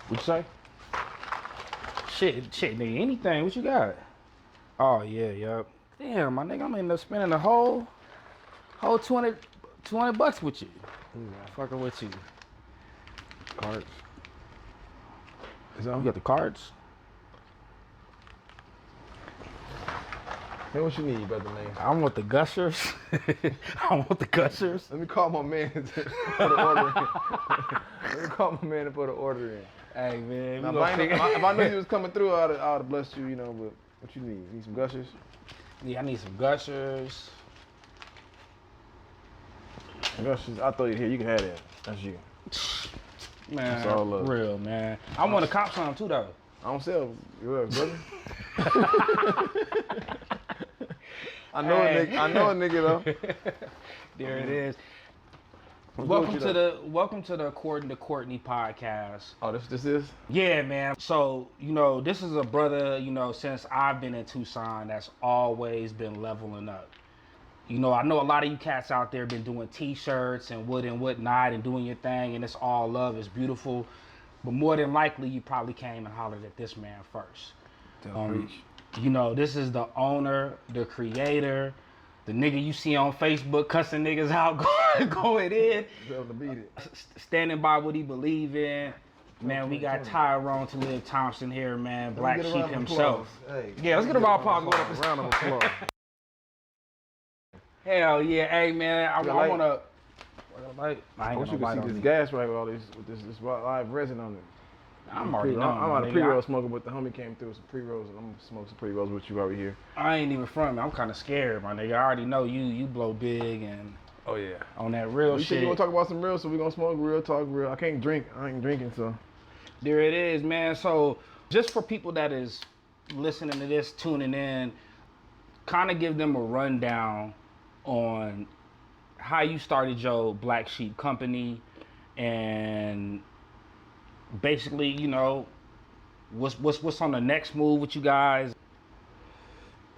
What you say? Shit, nigga, anything. What you got? Oh, yeah, yup. Damn, my nigga, I'm ending up spending the whole 200 bucks with you. Fucking with you. Cards. You got the cards? Hey, what you need, brother, man? I want the gushers. I want the gushers. Let me call my man to put the order in. Let me call my man to put an order in. Hey, man. Now, if I knew you was coming through, I would have blessed you, you know, but what you need? You need some gushers? Yeah, I need some gushers. Gushers, I'll throw you here. You can have that. That's you. Man, that's all love. Real, man. I want to cop some, too, though. I don't sell yours, brother. I know a nigga though. There it is. Welcome to the Cortney podcast. Oh, this is? Yeah, man. So, this is a brother, since I've been in Tucson that's always been leveling up. I know a lot of you cats out there been doing t-shirts and whatnot and doing your thing, and it's all love, it's beautiful. But more than likely, you probably came and hollered at this man first. This is the owner, the creator, the nigga you see on Facebook cussing niggas out, going in, standing by what he believe in. Man, we got Tyrone, Talib, Thompson here, man. Black Sheep himself. Hey, yeah, let's get a round of applause. Round of applause. Hell yeah, hey man, I want to. I wish you could see this gas right with this live resin on it. I'm already know. I'm out of pre-roll smoking, but the homie came through with some pre-rolls, and I'm gonna smoke some pre-rolls with you over here. I ain't even from it. I'm kind of scared, my nigga. I already know you blow big and oh yeah, on that real shit. You said you want to talk about some real, so we gonna smoke real, talk real. I can't drink. I ain't drinking, so there it is, man. So just for people that is listening to this, tuning in, kind of give them a rundown on how you started your Black Sheep company and basically, what's on the next move with you guys.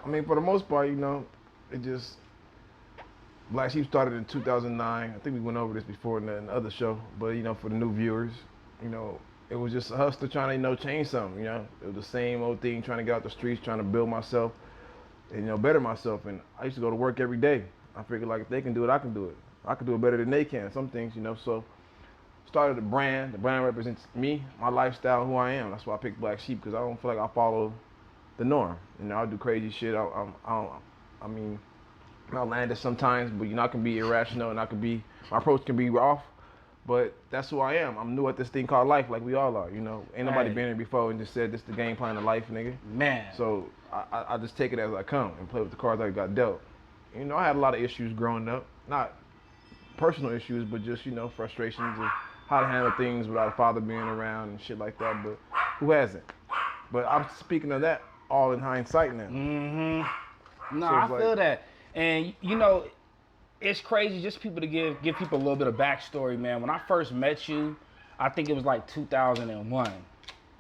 I mean, for the most part, it just Black Sheep started in 2009. I think we went over this before in the other show, but for the new viewers, it was just a hustler trying to change something. It was the same old thing, trying to get out the streets, trying to build myself and better myself. And I used to go to work every day. I figured like if they can do it, I can do it. I can do it better than they can. Some things, so started a brand. The brand represents me, my lifestyle, who I am. That's why I picked Black Sheep, because I don't feel like I follow the norm. I'll do crazy shit. I mean, I'm outlandish sometimes, but I can be irrational and my approach can be off. But that's who I am. I'm new at this thing called life, like we all are. Ain't nobody been here before and just said this the game plan of life, nigga. Man. So I just take it as I come and play with the cards I got dealt. I had a lot of issues growing up, not personal issues, but just frustrations of how to handle things without a father being around and shit like that. But who hasn't? But I'm speaking of that all in hindsight now. Mm-hmm. No, so I feel that, and it's crazy just people to give people a little bit of backstory, man. When I first met you, I think it was like 2001.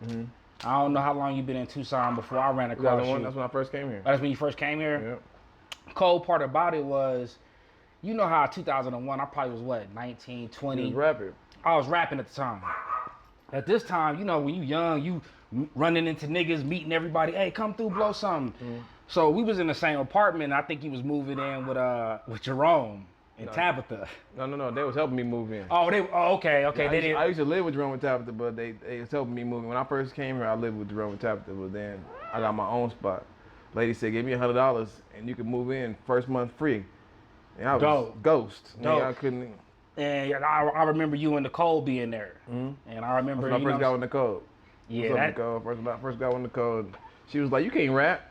Mm-hmm. I don't know how long you've been in Tucson before I ran across you. That's when I first came here. That's when you first came here? Yep. Cold part about it was, how 2001, I probably was what, 19, 20? You was rapping. I was rapping at the time. At this time, when you young, you running into niggas, meeting everybody, hey, come through, blow something. Mm-hmm. So we was in the same apartment. I think he was moving in with Jerome and Tabitha. No, they was helping me move in. Okay. Yeah, I used to live with Jerome and Tabitha, but they was helping me move in. When I first came here, I lived with Jerome and Tabitha, but then I got my own spot. Lady said, give me $100 and you can move in first month free. And I was ghost. I couldn't. And I remember you and Nicole being there. Mm-hmm. And I remember when I first got with Nicole. Yeah. Nicole? First got with Nicole. She was like, you can't rap.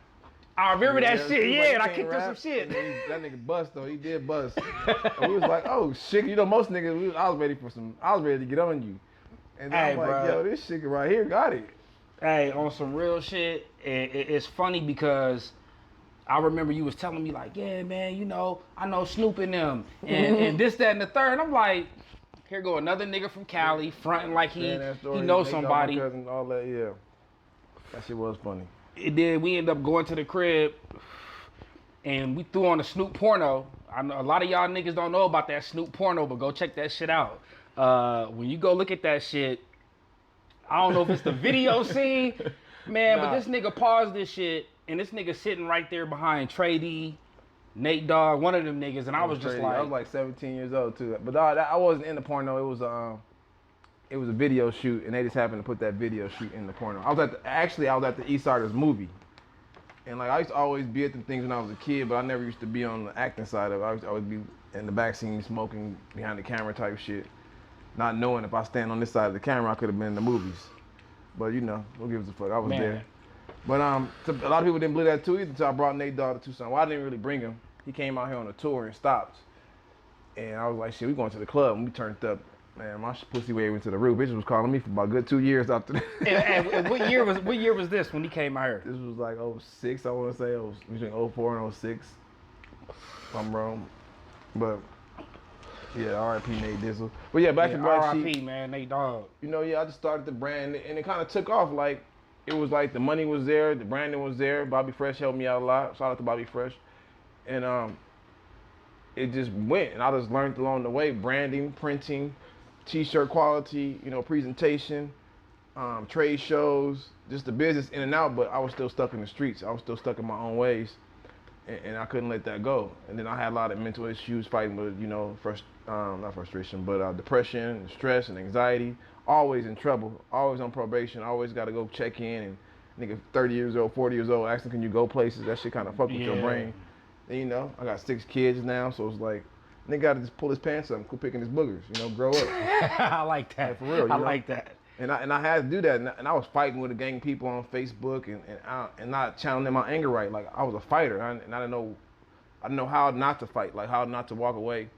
I remember that shit, yeah, and I kicked her some shit. That nigga bust though, he did bust. And we was like, oh shit, most niggas, I was ready to get on you. And then I'm like, bro, yo, this shit right here got it. Hey, on some real shit, it's funny because I remember you was telling me like, yeah, man, I know Snoop and them, and this, that, and the third. And I'm like, here go another nigga from Cali, fronting like he knows somebody. My cousin, all that, yeah. That shit was funny. It did. We ended up going to the crib, and we threw on a Snoop porno. I know a lot of y'all niggas don't know about that Snoop porno, but go check that shit out. When you go look at that shit, I don't know if it's the video scene, man, Nah. but this nigga paused this shit, and this nigga sitting right there behind Trey D, Nate Dogg, one of them niggas, and I was just crazy. like, I was like 17 years old too. But I wasn't in the porno. It was a video shoot, and they just happened to put that video shoot in the porno. I was at the Eastsiders movie, and like I used to always be at the things when I was a kid, but I never used to be on the acting side of it. I used to always be in the back scene, smoking behind the camera type shit, not knowing if I stand on this side of the camera, I could have been in the movies. But you know, who gives a fuck? I was Man. there. But so a lot of people didn't believe that too either until I brought Nate Dogg to Tucson. Well, I didn't really bring him. He came out here on a tour and stopped. And I was like, shit, we going to the club. And we turned up. Man, my pussy waving to the roof. Bitches was calling me for about a good 2 years after that. and what year was this when he came out here? This was like 06, I want to say. It was between 04 and 06. If I'm wrong. But, yeah, R.I.P. Nate Dizzle. But yeah, back to Black Sheep. R.I.P. man, Nate Dogg. You know, yeah, I just started the brand, and it kind of took off. Like, it was like the money was there, the branding was there. Bobby Fresh helped me out a lot. Shout out to Bobby Fresh. And it just went, and I just learned along the way, branding, printing, t-shirt quality, you know, presentation, trade shows, just the business in and out, but I was still stuck in the streets. I was still stuck in my own ways, and I couldn't let that go. And then I had a lot of mental issues fighting with, you know, not frustration, but depression and stress and anxiety. Always in trouble, always on probation, always got to go check in, and nigga 30 years old, 40 years old, asking can you go places, that shit kind of fuck with your brain. And, you know, I got 6 kids now, so it's like, nigga got to just pull his pants up and quit picking his boogers, you know, grow up. I like that. Like, for real, I know? like that. And I had to do that, and I was fighting with a gang of people on Facebook and not channeling my anger right. Like, I was a fighter, and I didn't know how not to fight, like how not to walk away.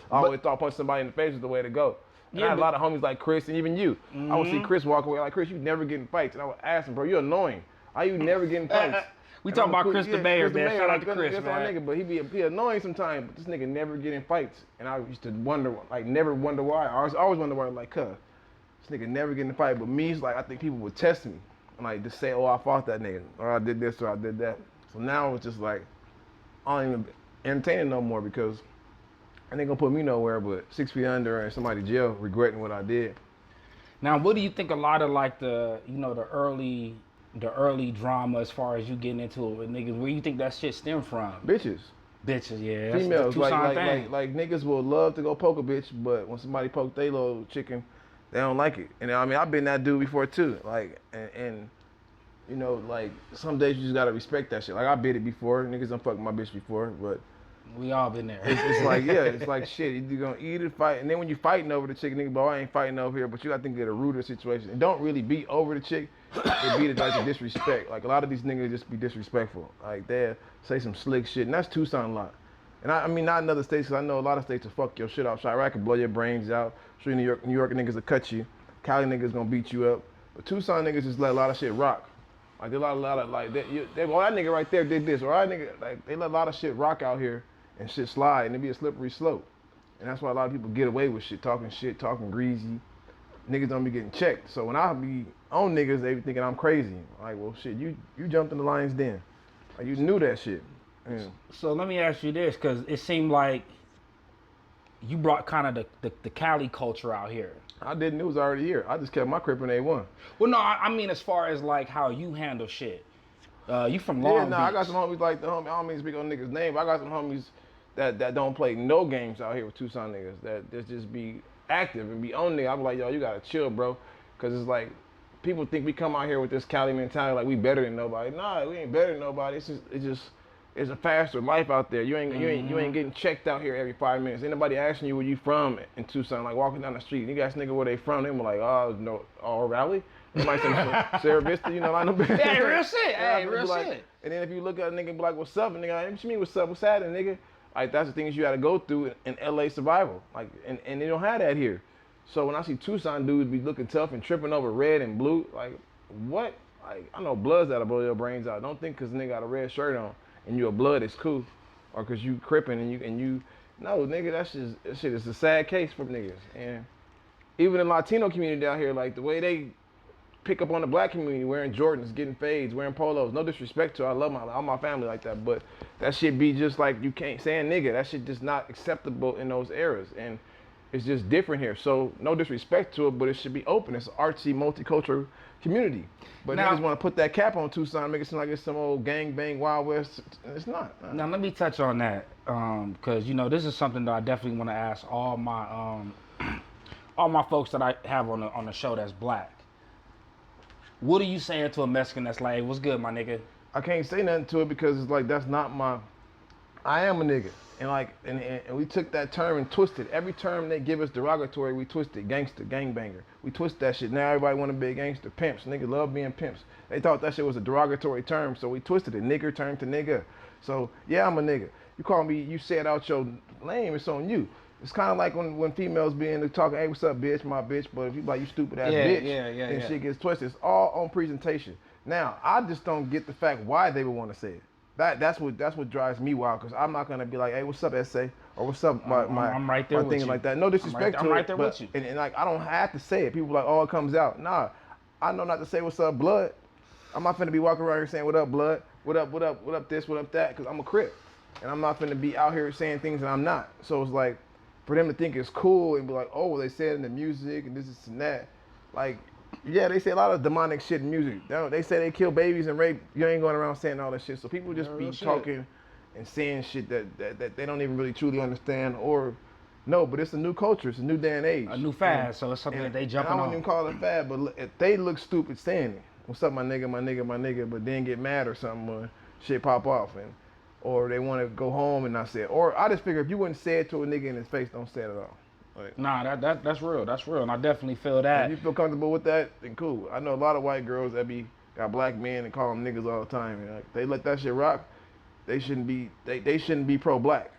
I always thought punching somebody in the face was the way to go. And I had a lot of homies like Chris and even you. I would see Chris walk away like, Chris, you never get in fights. And I would ask him, bro, you're annoying. How you never get in fights? We talking about Chris the Mayor, man. Shout out to Chris, that's man. my nigga, but he be annoying sometimes. But this nigga never get in fights. And I used to wonder, like, never wonder why. I always wonder why, like, this nigga never get in a fight. But me, it's like, I think people would test me. And like, just say, oh, I fought that nigga. Or I did this, or I did that. So now it's just like, I don't even entertain it no more because I ain't gonna put me nowhere but 6 feet under and somebody jail regretting what I did. Now, what do you think a lot of like the early drama as far as you getting into it with niggas? Where you think that shit stem from? Bitches. Bitches, yeah. That's Females, the Tucson thing. like niggas will love to go poke a bitch, but when somebody poke they little chicken, they don't like it. And I mean, I've been that dude before too. Like, and you know, like some days you just gotta respect that shit. Like I bit it before, niggas done fucked my bitch before, but We all been there. it's like, yeah, it's like shit. You're gonna eat it, fight, and then when you fighting over the chick, nigga, boy, I ain't fighting over here, but you gotta think of a ruder situation. And don't really beat over the chick. It beat it like a disrespect. Like a lot of these niggas just be disrespectful. Like they say some slick shit, and that's Tucson a lot. And I mean not in other states, because I know a lot of states will fuck your shit off. Chirac can blow your brains out. Sure, New York niggas will cut you. Cali niggas gonna beat you up. But Tucson niggas just let a lot of shit rock. Like they let a lot of like that. That nigga right there did this, or that nigga like they let a lot of shit rock out here and shit slide, and it be a slippery slope. And that's why a lot of people get away with shit, talking greasy. Niggas don't be getting checked. So when I be on niggas, they be thinking I'm crazy. Like, well, shit, you jumped in the lion's den. Like you knew that shit. Yeah. So let me ask you this, because it seemed like you brought kind of the Cali culture out here. I didn't. It was already here. I just kept my crib in A1. Well, no, I mean as far as like how you handle shit. You from Long Beach. I got some homies like the homie. I don't mean to speak on niggas' name, but I got some homies that don't play no games out here with Tucson niggas. That just be active and be on nigga. I'm like, yo, you gotta chill, bro, because it's like people think we come out here with this Cali mentality like we better than nobody. Nah, we ain't better than nobody. It's a faster life out there. You ain't getting checked out here every 5 minutes. Ain't nobody asking you where you from in Tucson, like walking down the street. You ask nigga where they from, they were like, oh no, Raleigh. They might say Sarah Vista, you know, like no better. Hey, real shit. Hey, real like, shit. And then if you look at a nigga and be like, what's up? And nigga, what you mean what's up? What's happening, nigga? Like that's the things you gotta go through in LA survival. Like and they don't have that here. So when I see Tucson dudes be looking tough and tripping over red and blue, like what? Like I know bloods that'll blow your brains out. Don't think cause nigga got a red shirt on and you're a blood is cool, or cause you crippin' and you no nigga, that shit is a sad case for niggas. And even the Latino community down here, like the way they pick up on the black community, wearing Jordans, getting fades, wearing polos. No disrespect to I love all my family like that, but that shit be just like you can't saying nigga. That shit just not acceptable in those eras. And It's just different here. So no disrespect to it, but it should be open. It's an artsy, multicultural community. But Now- niggas want to put that cap on Tucson, make it seem like it's some old gang bang Wild West. It's not. Now let me touch on that, because you know this is something that I definitely want to ask all my folks that I have on the show that's black. What are you saying to a Mexican that's like, hey, what's good, my nigga? I can't say nothing to it because it's like that's not my. I am a nigga, and like and we took that term and twisted. Every term they give us derogatory, we twisted. Gangster, gangbanger, we twist that shit. Now everybody want to be a gangster. Pimps, niggas love being pimps. They thought that shit was a derogatory term, so we twisted it. Nigger turned to nigga. So yeah, I'm a nigga. You call me, you say it out your lane, it's on you. It's kind of like when females be in the talking, hey, what's up, bitch, my bitch. But if you like, you stupid ass bitch, then shit gets twisted. It's all on presentation. Now, I just don't get the fact why they would want to say it. That's what drives me wild, because I'm not gonna be like, hey, what's up, SA, or what's up, I'm right there my with thing you. like that. No disrespect to I'm it, right there but, with you. And like I don't have to say it. People like, oh, it comes out. Nah, I know not to say what's up, blood. I'm not finna be walking around here saying what up, blood, what up this, what up that, because I'm a Crip, and I'm not finna be out here saying things that I'm not. So it's like, for them to think it's cool and be like, oh, well, they said in the music and this and that, like, yeah, they say a lot of demonic shit in music. They say they kill babies and rape. You ain't going around saying all that shit. So people just be talking and saying shit that they don't even really truly understand or know. But it's a new culture. It's a new day and age. A new fad, so it's something that they jumping on. I wouldn't even call it fad, but if they look stupid saying it, what's up, my nigga, my nigga, my nigga, but then get mad or something or shit pop off, or they want to go home and not say it. Or I just figure if you wouldn't say it to a nigga in his face, don't say it at all. Like, nah, that's real. That's real, and I definitely feel that. If you feel comfortable with that, then cool. I know a lot of white girls that got black men and call them niggas all the time. And like, they let that shit rock. They shouldn't be. They shouldn't be pro-black.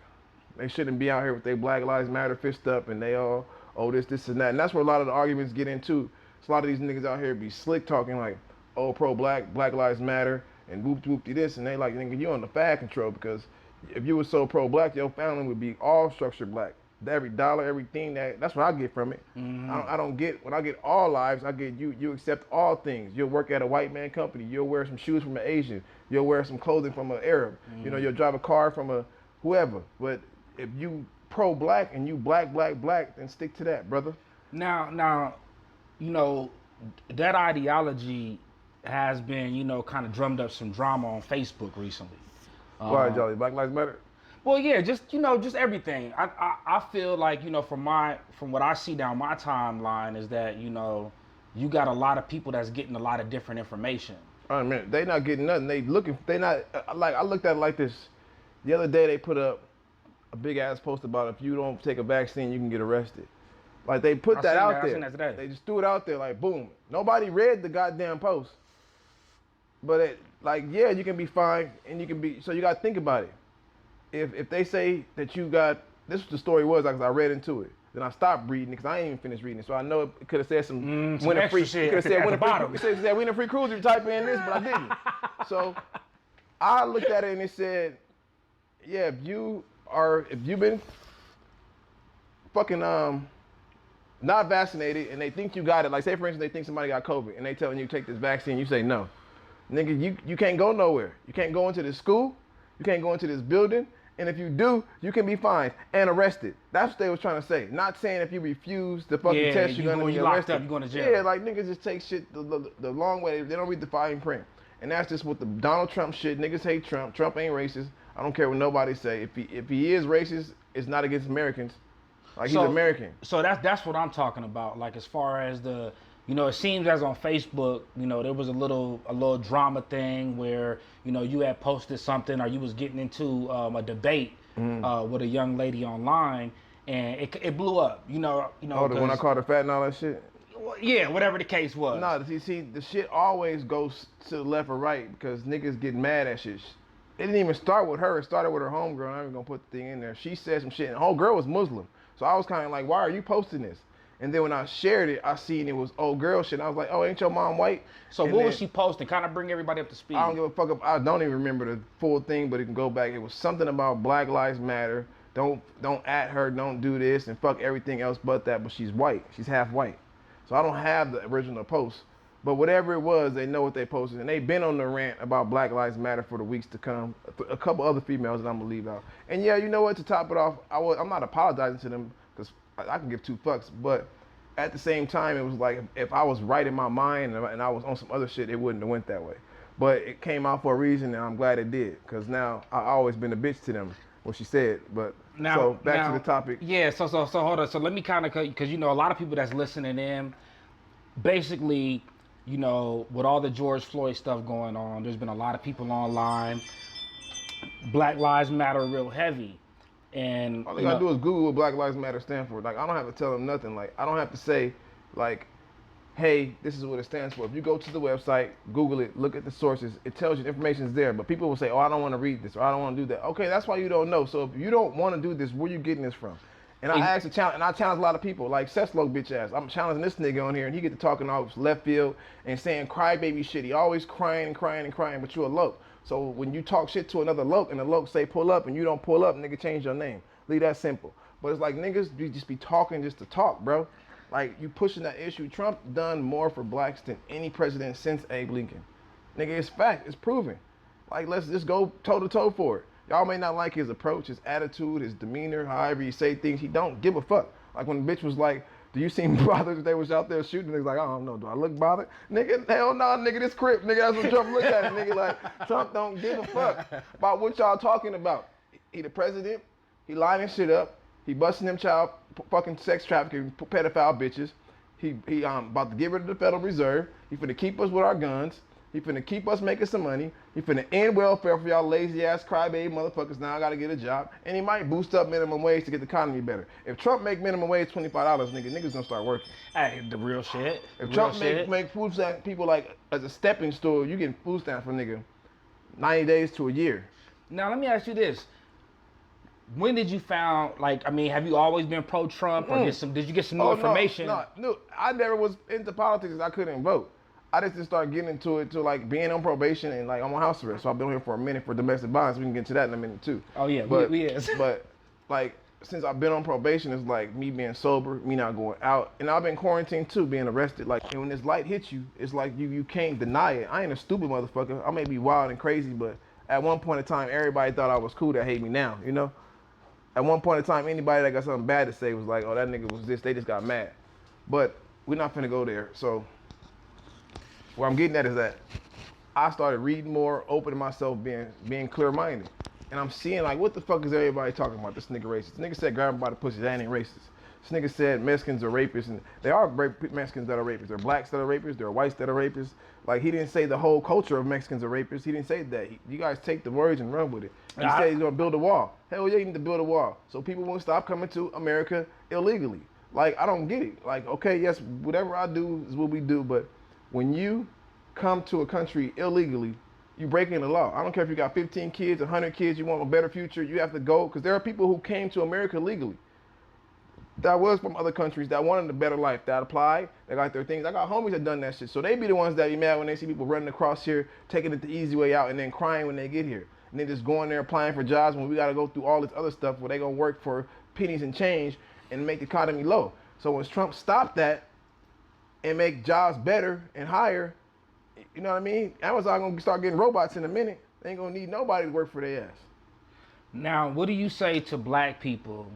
They shouldn't be out here with their Black Lives Matter fist up and they all this and that. And that's where a lot of the arguments get into. So a lot of these niggas out here be slick talking like, oh, pro-black, Black Lives Matter, and whoop-whoop-de this, and they like, nigga, you on the fad control, because if you were so pro-black, your family would be all structured black. Every dollar, everything, that's what I get from it. Mm-hmm. I don't get, when I get all lives, I get you accept all things. You'll work at a white man company. You'll wear some shoes from an Asian. You'll wear some clothing from an Arab. Mm-hmm. You know, you'll drive a car from a whoever. But if you pro-black and you black, then stick to that, brother. Now, you know, that ideology has been, you know, kind of drummed up some drama on Facebook recently. Why, Jolly? Black Lives Matter? Well, yeah, just everything. I feel like, you know, from what I see down my timeline is that, you know, you got a lot of people that's getting a lot of different information. I mean, they not getting nothing. They not, like, I looked at it like this. The other day they put up a big ass post about if you don't take a vaccine, you can get arrested. Like, they put that out there. I seen that today. They just threw it out there like, boom. Nobody read the goddamn post. But like, yeah, you can be fined and you can be, so you got to think about it. If they say that you got, this was the story was, because I read into it. Then I stopped reading it because I ain't even finished reading it. So I know it could have said some winter free. It could have said winter free cruise if you type in this, but I didn't. So I looked at it and it said, yeah, if you've been fucking not vaccinated and they think you got it, like say for instance they think somebody got COVID and they telling you take this vaccine, you say no. Nigga, you can't go nowhere. You can't go into this school. You can't go into this building. And if you do, you can be fined and arrested. That's what they was trying to say. Not saying if you refuse the fucking test, you're going to be arrested. Up, you're going to jail. Yeah, like niggas just take shit the long way. They don't read the fine print. And that's just what the Donald Trump shit. Niggas hate Trump. Trump ain't racist. I don't care what nobody say. If he is racist, it's not against Americans. Like, he's American. So that's what I'm talking about. Like, as far as the, you know, it seems as on Facebook, you know, there was a little drama thing where, you know, you had posted something or you was getting into a debate with a young lady online, and it blew up. You know. Oh, the one I called her fat and all that shit. Well, yeah, whatever the case was. Nah, you see, the shit always goes to the left or right because niggas get mad at shit. It didn't even start with her. It started with her homegirl. I'm even gonna put the thing in there. She said some shit, and the homegirl was Muslim. So I was kind of like, why are you posting this? And then when I shared it, I seen it was old girl shit. And I was like, oh, ain't your mom white? So what was she posting? Kind of bring everybody up to speed. I don't give a fuck. I don't even remember the full thing, but it can go back. It was something about Black Lives Matter. Don't at her. Don't do this, and fuck everything else but that. But she's white. She's half white. So I don't have the original post. But whatever it was, they know what they posted. And they've been on the rant about Black Lives Matter for the weeks to come. A couple other females that I'm going to leave out. And yeah, you know what? To top it off, I'm not apologizing to them because I can give two fucks. But at the same time, it was like if I was right in my mind and I was on some other shit, it wouldn't have went that way. But it came out for a reason, and I'm glad it did. Cause now I always been a bitch to them, what she said. But so back to the topic. Yeah. So hold on. So let me kind of, because you know a lot of people that's listening in, basically, you know, with all the George Floyd stuff going on, there's been a lot of people online. Black Lives Matter real heavy. And all they gotta do is Google what Black Lives Matter stand for. Like I don't have to tell them nothing. Like I don't have to say, like, hey, this is what it stands for. If you go to the website, Google it, look at the sources, it tells you the information is there. But people will say, oh, I don't want to read this or I don't want to do that. Okay, that's why you don't know. So if you don't want to do this, where you getting this from? And I asked a challenge, and I challenge a lot of people, like Seslo bitch ass. I'm challenging this nigga on here, and he get to talking off left field and saying crybaby shit. He always crying and crying and crying, but you a loke. So when you talk shit to another loke, and the loke say pull up, and you don't pull up, nigga, change your name. Leave that simple. But it's like niggas, you just be talking just to talk, bro. Like you pushing that issue. Trump done more for blacks than any president since Abe Lincoln. Nigga, it's fact. It's proven. Like let's just go toe to toe for it. Y'all may not like his approach, his attitude, his demeanor, however he say things. He don't give a fuck. Like when the bitch was like, do you seem bothered that they was out there shooting? He's like, I don't know. Do I look bothered? Nigga, hell no, nigga, this crip. Nigga, that's what Trump look at it. Nigga, like, Trump don't give a fuck about what y'all talking about. He the president. He lining shit up. He busting them child fucking sex trafficking pedophile bitches. He about to get rid of the Federal Reserve. He finna keep us with our guns. He finna keep us making some money. He finna end welfare for y'all lazy ass crybaby motherfuckers. Now I gotta get a job. And he might boost up minimum wage to get the economy better. If Trump make minimum wage $25, niggas gonna start working. Hey, the real shit. If Trump make food stamp people like as a stepping stool, you getting food stamps for nigga 90 days to a year. Now let me ask you this. When did you found, like, I mean, have you always been pro-Trump or did you get some new information? No, I never was into politics. I couldn't vote. I just started getting into it to like being on probation and like I'm on house arrest. So I've been here for a minute for domestic violence. We can get to that in a minute too. Oh yeah, but, we is. But like since I've been on probation, it's like me being sober, me not going out, and I've been quarantined too, being arrested. Like and when this light hits you, it's like you can't deny it. I ain't a stupid motherfucker. I may be wild and crazy, but at one point in time, everybody thought I was cool that hate me now. You know. At one point in time, anybody that got something bad to say was like, oh, that nigga was this. They just got mad. But we're not finna go there. So where I'm getting at is that I started reading more, opening myself, being clear-minded. And I'm seeing like, what the fuck is everybody talking about? This nigga racist. This nigga said grab him by the pussy. That ain't racist. This nigga said Mexicans are rapists. And there are Mexicans that are rapists. There are blacks that are rapists. There are whites that are rapists. Like, he didn't say the whole culture of Mexicans are rapists. He didn't say that. You guys take the words and run with it. He said he's going to build a wall. Hell yeah, you need to build a wall. So people won't stop coming to America illegally. Like, I don't get it. Like, okay, yes, whatever I do is what we do. But when you come to a country illegally, you breaking the law. I don't care if you got 15 kids, 100 kids, you want a better future, you have to go. Because there are people who came to America legally. That was from other countries that wanted a better life, that applied, they got their things. I got homies that done that shit. So they be the ones that be mad when they see people running across here, taking it the easy way out, and then crying when they get here. And then just going there applying for jobs when we got to go through all this other stuff where they going to work for pennies and change and make the economy low. So when Trump stopped that and make jobs better and higher, you know what I mean? Amazon going to start getting robots in a minute. They ain't going to need nobody to work for their ass. Now, what do you say to black people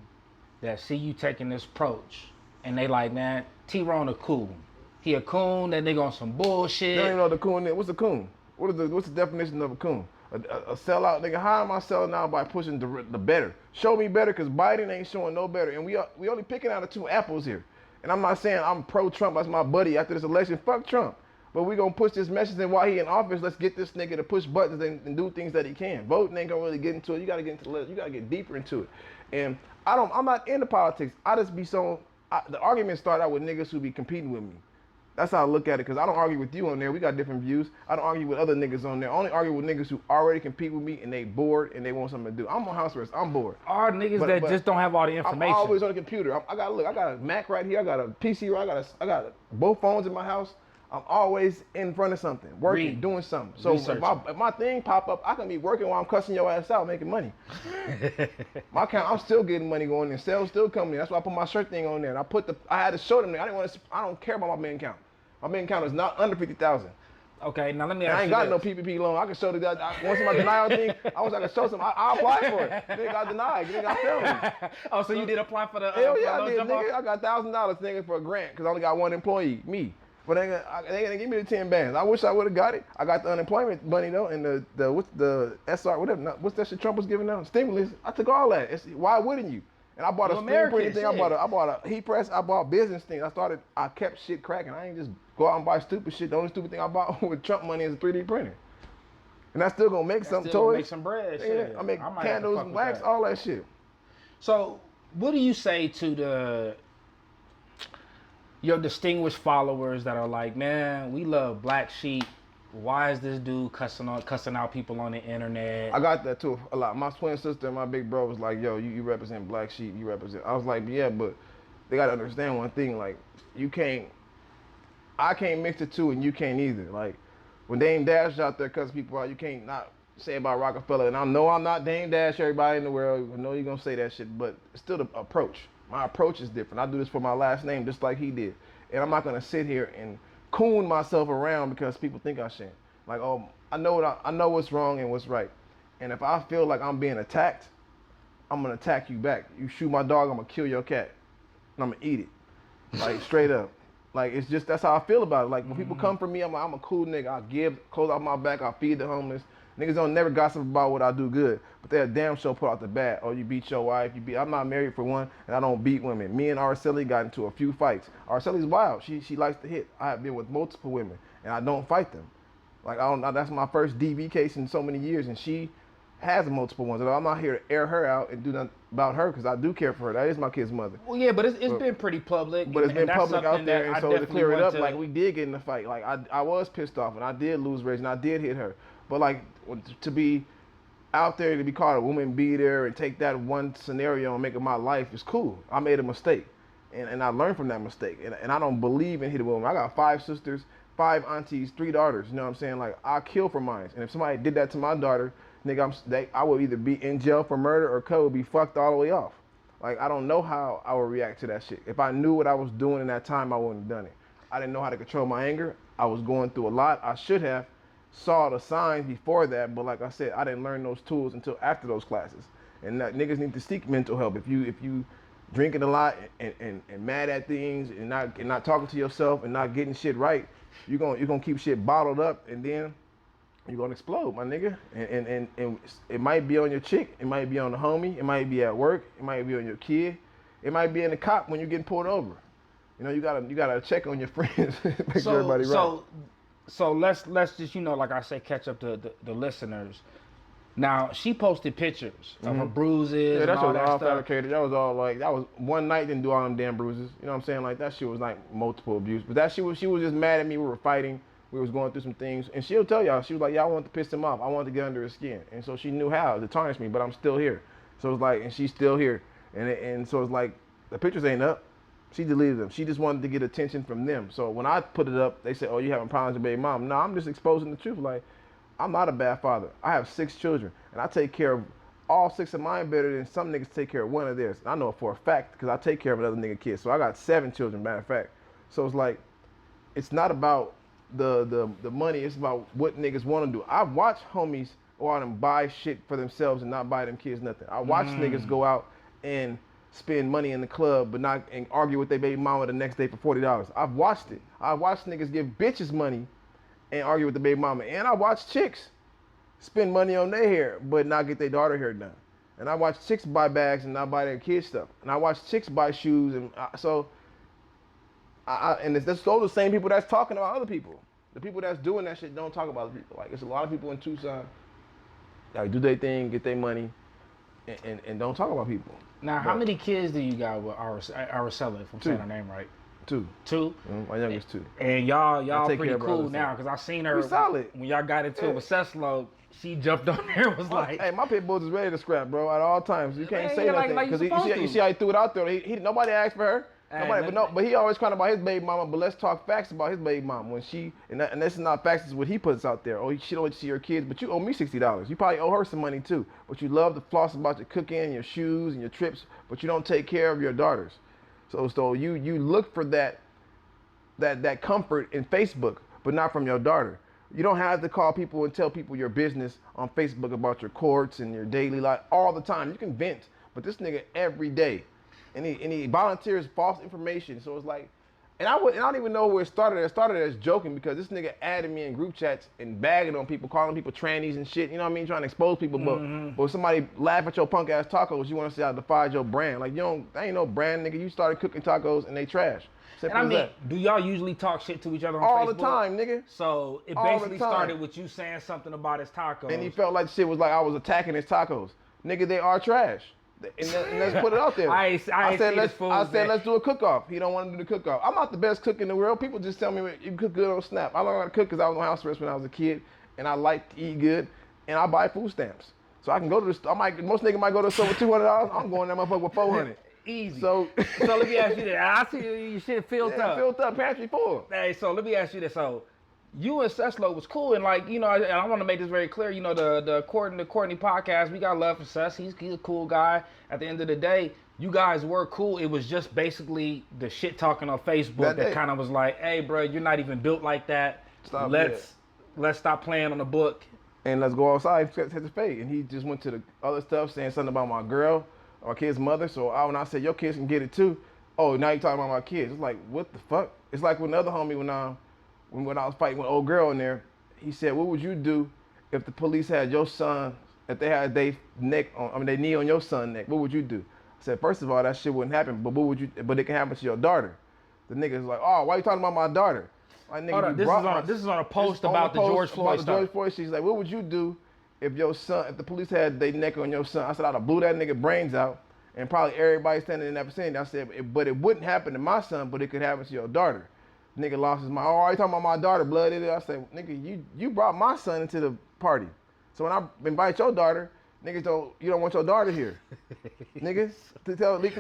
that see you taking this approach and they like, man, Tyrone a coon. He a coon, that nigga on some bullshit. They don't even know what the coon is. What's a coon? What's the definition of a coon? A sellout, nigga. How am I selling out by pushing the better? Show me better, because Biden ain't showing no better. And we only picking out of two apples here. And I'm not saying I'm pro-Trump, that's my buddy after this election. Fuck Trump. But we gonna push this message, and while he in office, let's get this nigga to push buttons and do things that he can. Voting ain't gonna really get into it. You gotta get into you gotta get deeper into it. And I'm not into politics. I just be the arguments start out with niggas who be competing with me. That's how I look at it, because I don't argue with you on there. We got different views. I don't argue with other niggas on there. I only argue with niggas who already compete with me and they bored and they want something to do. I'm on house arrest. I'm bored. Are niggas that just don't have all the information. I'm always on the computer. I got a Mac right here. I got a PC right. I got both phones in my house. I'm always in front of something, working, doing something. So if my thing pop up, I can be working while I'm cussing your ass out, making money. My account, I'm still getting money going in. Sales still coming in. That's why I put my shirt thing on there. And I had to show them. I don't care about my bank account. My bank account is not under 50,000. Okay, now let me And ask I ain't you got no this. PPP loan. I can show that. Once my denial thing, I was like, I can show some. I applied for it. Nigga got denied. Nigga got felony. Oh, so you did apply for the Hell for yeah, the I loan did, jump nigga. off? I got $1,000 nigga for a grant because I only got one employee, me. But they gonna give me the 10 bands. I wish I would have got it. I got the unemployment money though, and what's the SR whatever. What's that shit Trump was giving out? Stimulus. I took all that. Why wouldn't you? And I bought You a screen printing thing. American, shit. I bought a heat press. I bought business things. I kept shit cracking. I ain't just go out and buy stupid shit. The only stupid thing I bought with Trump money is a 3D printer. And I still gonna make something Still toys. make some bread. Yeah, Shit. I make might have to candles, fuck with wax, that. all that shit. So, what do you say to your distinguished followers that are like, man, we love Black Sheep. Why is this dude cussing out people on the internet? I got that too a lot. My twin sister and my big bro was like, yo, you represent Black Sheep, you represent. I was like, yeah, but they gotta understand one thing, like, I can't mix the two and you can't either. Like, when Dame Dash out there cussing people out, you can't not say about Rockefeller. And I know I'm not Dame Dash, everybody in the world. I know you're gonna say that shit, but it's still the approach. My approach is different. I do this for my last name just like he did. And I'm not gonna sit here and coon myself around because people think I shouldn't. Like, oh, I know what's wrong and what's right. And if I feel like I'm being attacked, I'm gonna attack you back. You shoot my dog, I'm gonna kill your cat. And I'm gonna eat it. Like, straight up. Like, it's just, that's how I feel about it. Like, when people come for me, I'm a cool nigga. I give clothes off my back, I feed the homeless. Niggas don't never gossip about what I do good, but they'll damn sure put out the bad. Oh, you beat your wife, I'm not married for one, and I don't beat women. Me and Araceli got into a few fights. Araceli's wild, she likes to hit. I have been with multiple women, and I don't fight them. Like, I don't know, that's my first DV case in so many years, and she has multiple ones. I'm not here to air her out and do nothing about her, because I do care for her. That is my kid's mother. Well, yeah, but it's been pretty public. But it's been public out there, and so to clear it up, to... like, we did get in a fight. Like, I was pissed off, and I did lose rage, and I did hit her. But, like, to be out there, to be called a woman beater and take that one scenario and make it my life is cool. I made a mistake, and I learned from that mistake. And I don't believe in hitting women. I got 5 sisters, 5 aunties, 3 daughters. You know what I'm saying? Like, I'll kill for mine. And if somebody did that to my daughter, nigga, I would either be in jail for murder or Cole would be fucked all the way off. Like, I don't know how I would react to that shit. If I knew what I was doing in that time, I wouldn't have done it. I didn't know how to control my anger. I was going through a lot. I should have saw the signs before that, but like I said, I didn't learn those tools until after those classes. And niggas need to seek mental help. If you drinking a lot and mad at things and not talking to yourself and not getting shit right, you're gonna keep shit bottled up, and then you're gonna explode, my nigga. And it might be on your chick, it might be on the homie, it might be at work, it might be on your kid, it might be in the cop when you're getting pulled over. You know, you gotta check on your friends, make sure everybody right. So let's just, like I say, catch up to the listeners. Now, she posted pictures of her bruises. Yeah, that and all was that all stuff. fabricated. That was one night, didn't do all them damn bruises. You know what I'm saying? Like, that shit was like multiple abuse. But she was just mad at me. We were fighting. We was going through some things. And she'll tell y'all, she was like, yeah, I wanted to piss him off. I wanted to get under his skin. And so she knew how to tarnish me, but I'm still here. So it's like, and she's still here. And so it's like, the pictures ain't up. She deleted them. She just wanted to get attention from them. So when I put it up, they said, oh, you having problems with your baby mom. No, I'm just exposing the truth. Like, I'm not a bad father. I have 6 children, and I take care of all 6 of mine better than some niggas take care of one of theirs. And I know it for a fact because I take care of another nigga kid. So I got 7 children, matter of fact. So it's like, it's not about the money. It's about what niggas want to do. I watch homies go out and buy shit for themselves and not buy them kids nothing. I watch niggas go out and spend money in the club but not and argue with their baby mama the next day for $40. I've watched it. I watched niggas give bitches money and argue with the baby mama. And I watch chicks spend money on their hair but not get their daughter hair done. And I watch chicks buy bags and not buy their kids stuff. And I watch chicks buy shoes. And those are the same people that's talking about other people. The people that's doing that shit don't talk about other people. Like, it's a lot of people in Tucson that do their thing, get their money, and don't talk about people. Now, how many kids do you got with Araceli, if I'm saying her name right? 2. 2? My youngest 2. And y'all pretty cool now, because I seen her. We solid. When y'all got into it with Ceslo, she jumped on there and was like... Hey, my pit bulls is ready to scrap, bro, at all times. You can't say nothing. Like Because you see how he threw it out there. Nobody asked for her. But he always crying about his baby mama. But let's talk facts about his baby mama. When and this is not facts, it's what he puts out there. Oh, she don't see her kids, but you owe me $60. You probably owe her some money too. But you love to floss about your cooking, your shoes, and your trips, but you don't take care of your daughters. So you look for that comfort in Facebook, but not from your daughter. You don't have to call people and tell people your business on Facebook about your courts and your daily life all the time. You can vent, but this nigga every day, and he volunteers false information. So it's like, and I don't even know where it started. It started as joking because this nigga added me in group chats and bagging on people, calling people trannies and shit. You know what I mean? Trying to expose people. But when somebody laugh at your punk ass tacos, you want to say I defied your brand. Like, that ain't no brand, nigga. You started cooking tacos and they trash. And I mean, do y'all usually talk shit to each other on all Facebook? the time, nigga. So it basically started with you saying something about his tacos. And he felt like shit was like I was attacking his tacos. Nigga, they are trash. And let's put it out there. I said let's do a cook-off. He don't want to do the cook-off. I'm not the best cook in the world. People just tell me you cook good on Snap. I learned how to cook because I was on house arrest when I was a kid, and I like to eat good, and I buy food stamps. So I can go to the store. Most niggas might go to the store with $200. I'm going that motherfucker with $400. Easy. So let me ask you this. I see your shit filled up. Filled up, pantry full. Hey, so let me ask you this. So you and Ceslo was cool, and like, I want to make this very clear. The Cortney podcast, we got love for Cess. He's a cool guy. At the end of the day, you guys were cool. It was just basically the shit talking on Facebook that kind of was like, hey, bro, you're not even built like that. Let's stop playing on the book. And let's go outside and hit the fade. And he just went to the other stuff, saying something about my girl, our kid's mother. So when I said your kids can get it too, oh, now you're talking about my kids. It's like, what the fuck? It's like when the other homie when I was fighting with old girl in there, he said, what would you do if the police had your son, if they had their knee on your son's neck? What would you do? I said, first of all, that shit wouldn't happen, but it can happen to your daughter. The nigga's like, oh, why you talking about my daughter? Like, nigga, this is on a post about the George Floyd stuff. George Floyd, she's like, what would you do if the police had their neck on your son? I said, I'd have blew that nigga brains out, and probably everybody standing in that vicinity. I said, but it wouldn't happen to my son, but it could happen to your daughter. Nigga lost his mind. Oh, you talking about my daughter, blood? I said, nigga, you brought my son into the party. So when I invite your daughter, niggas you don't want your daughter here. Niggas,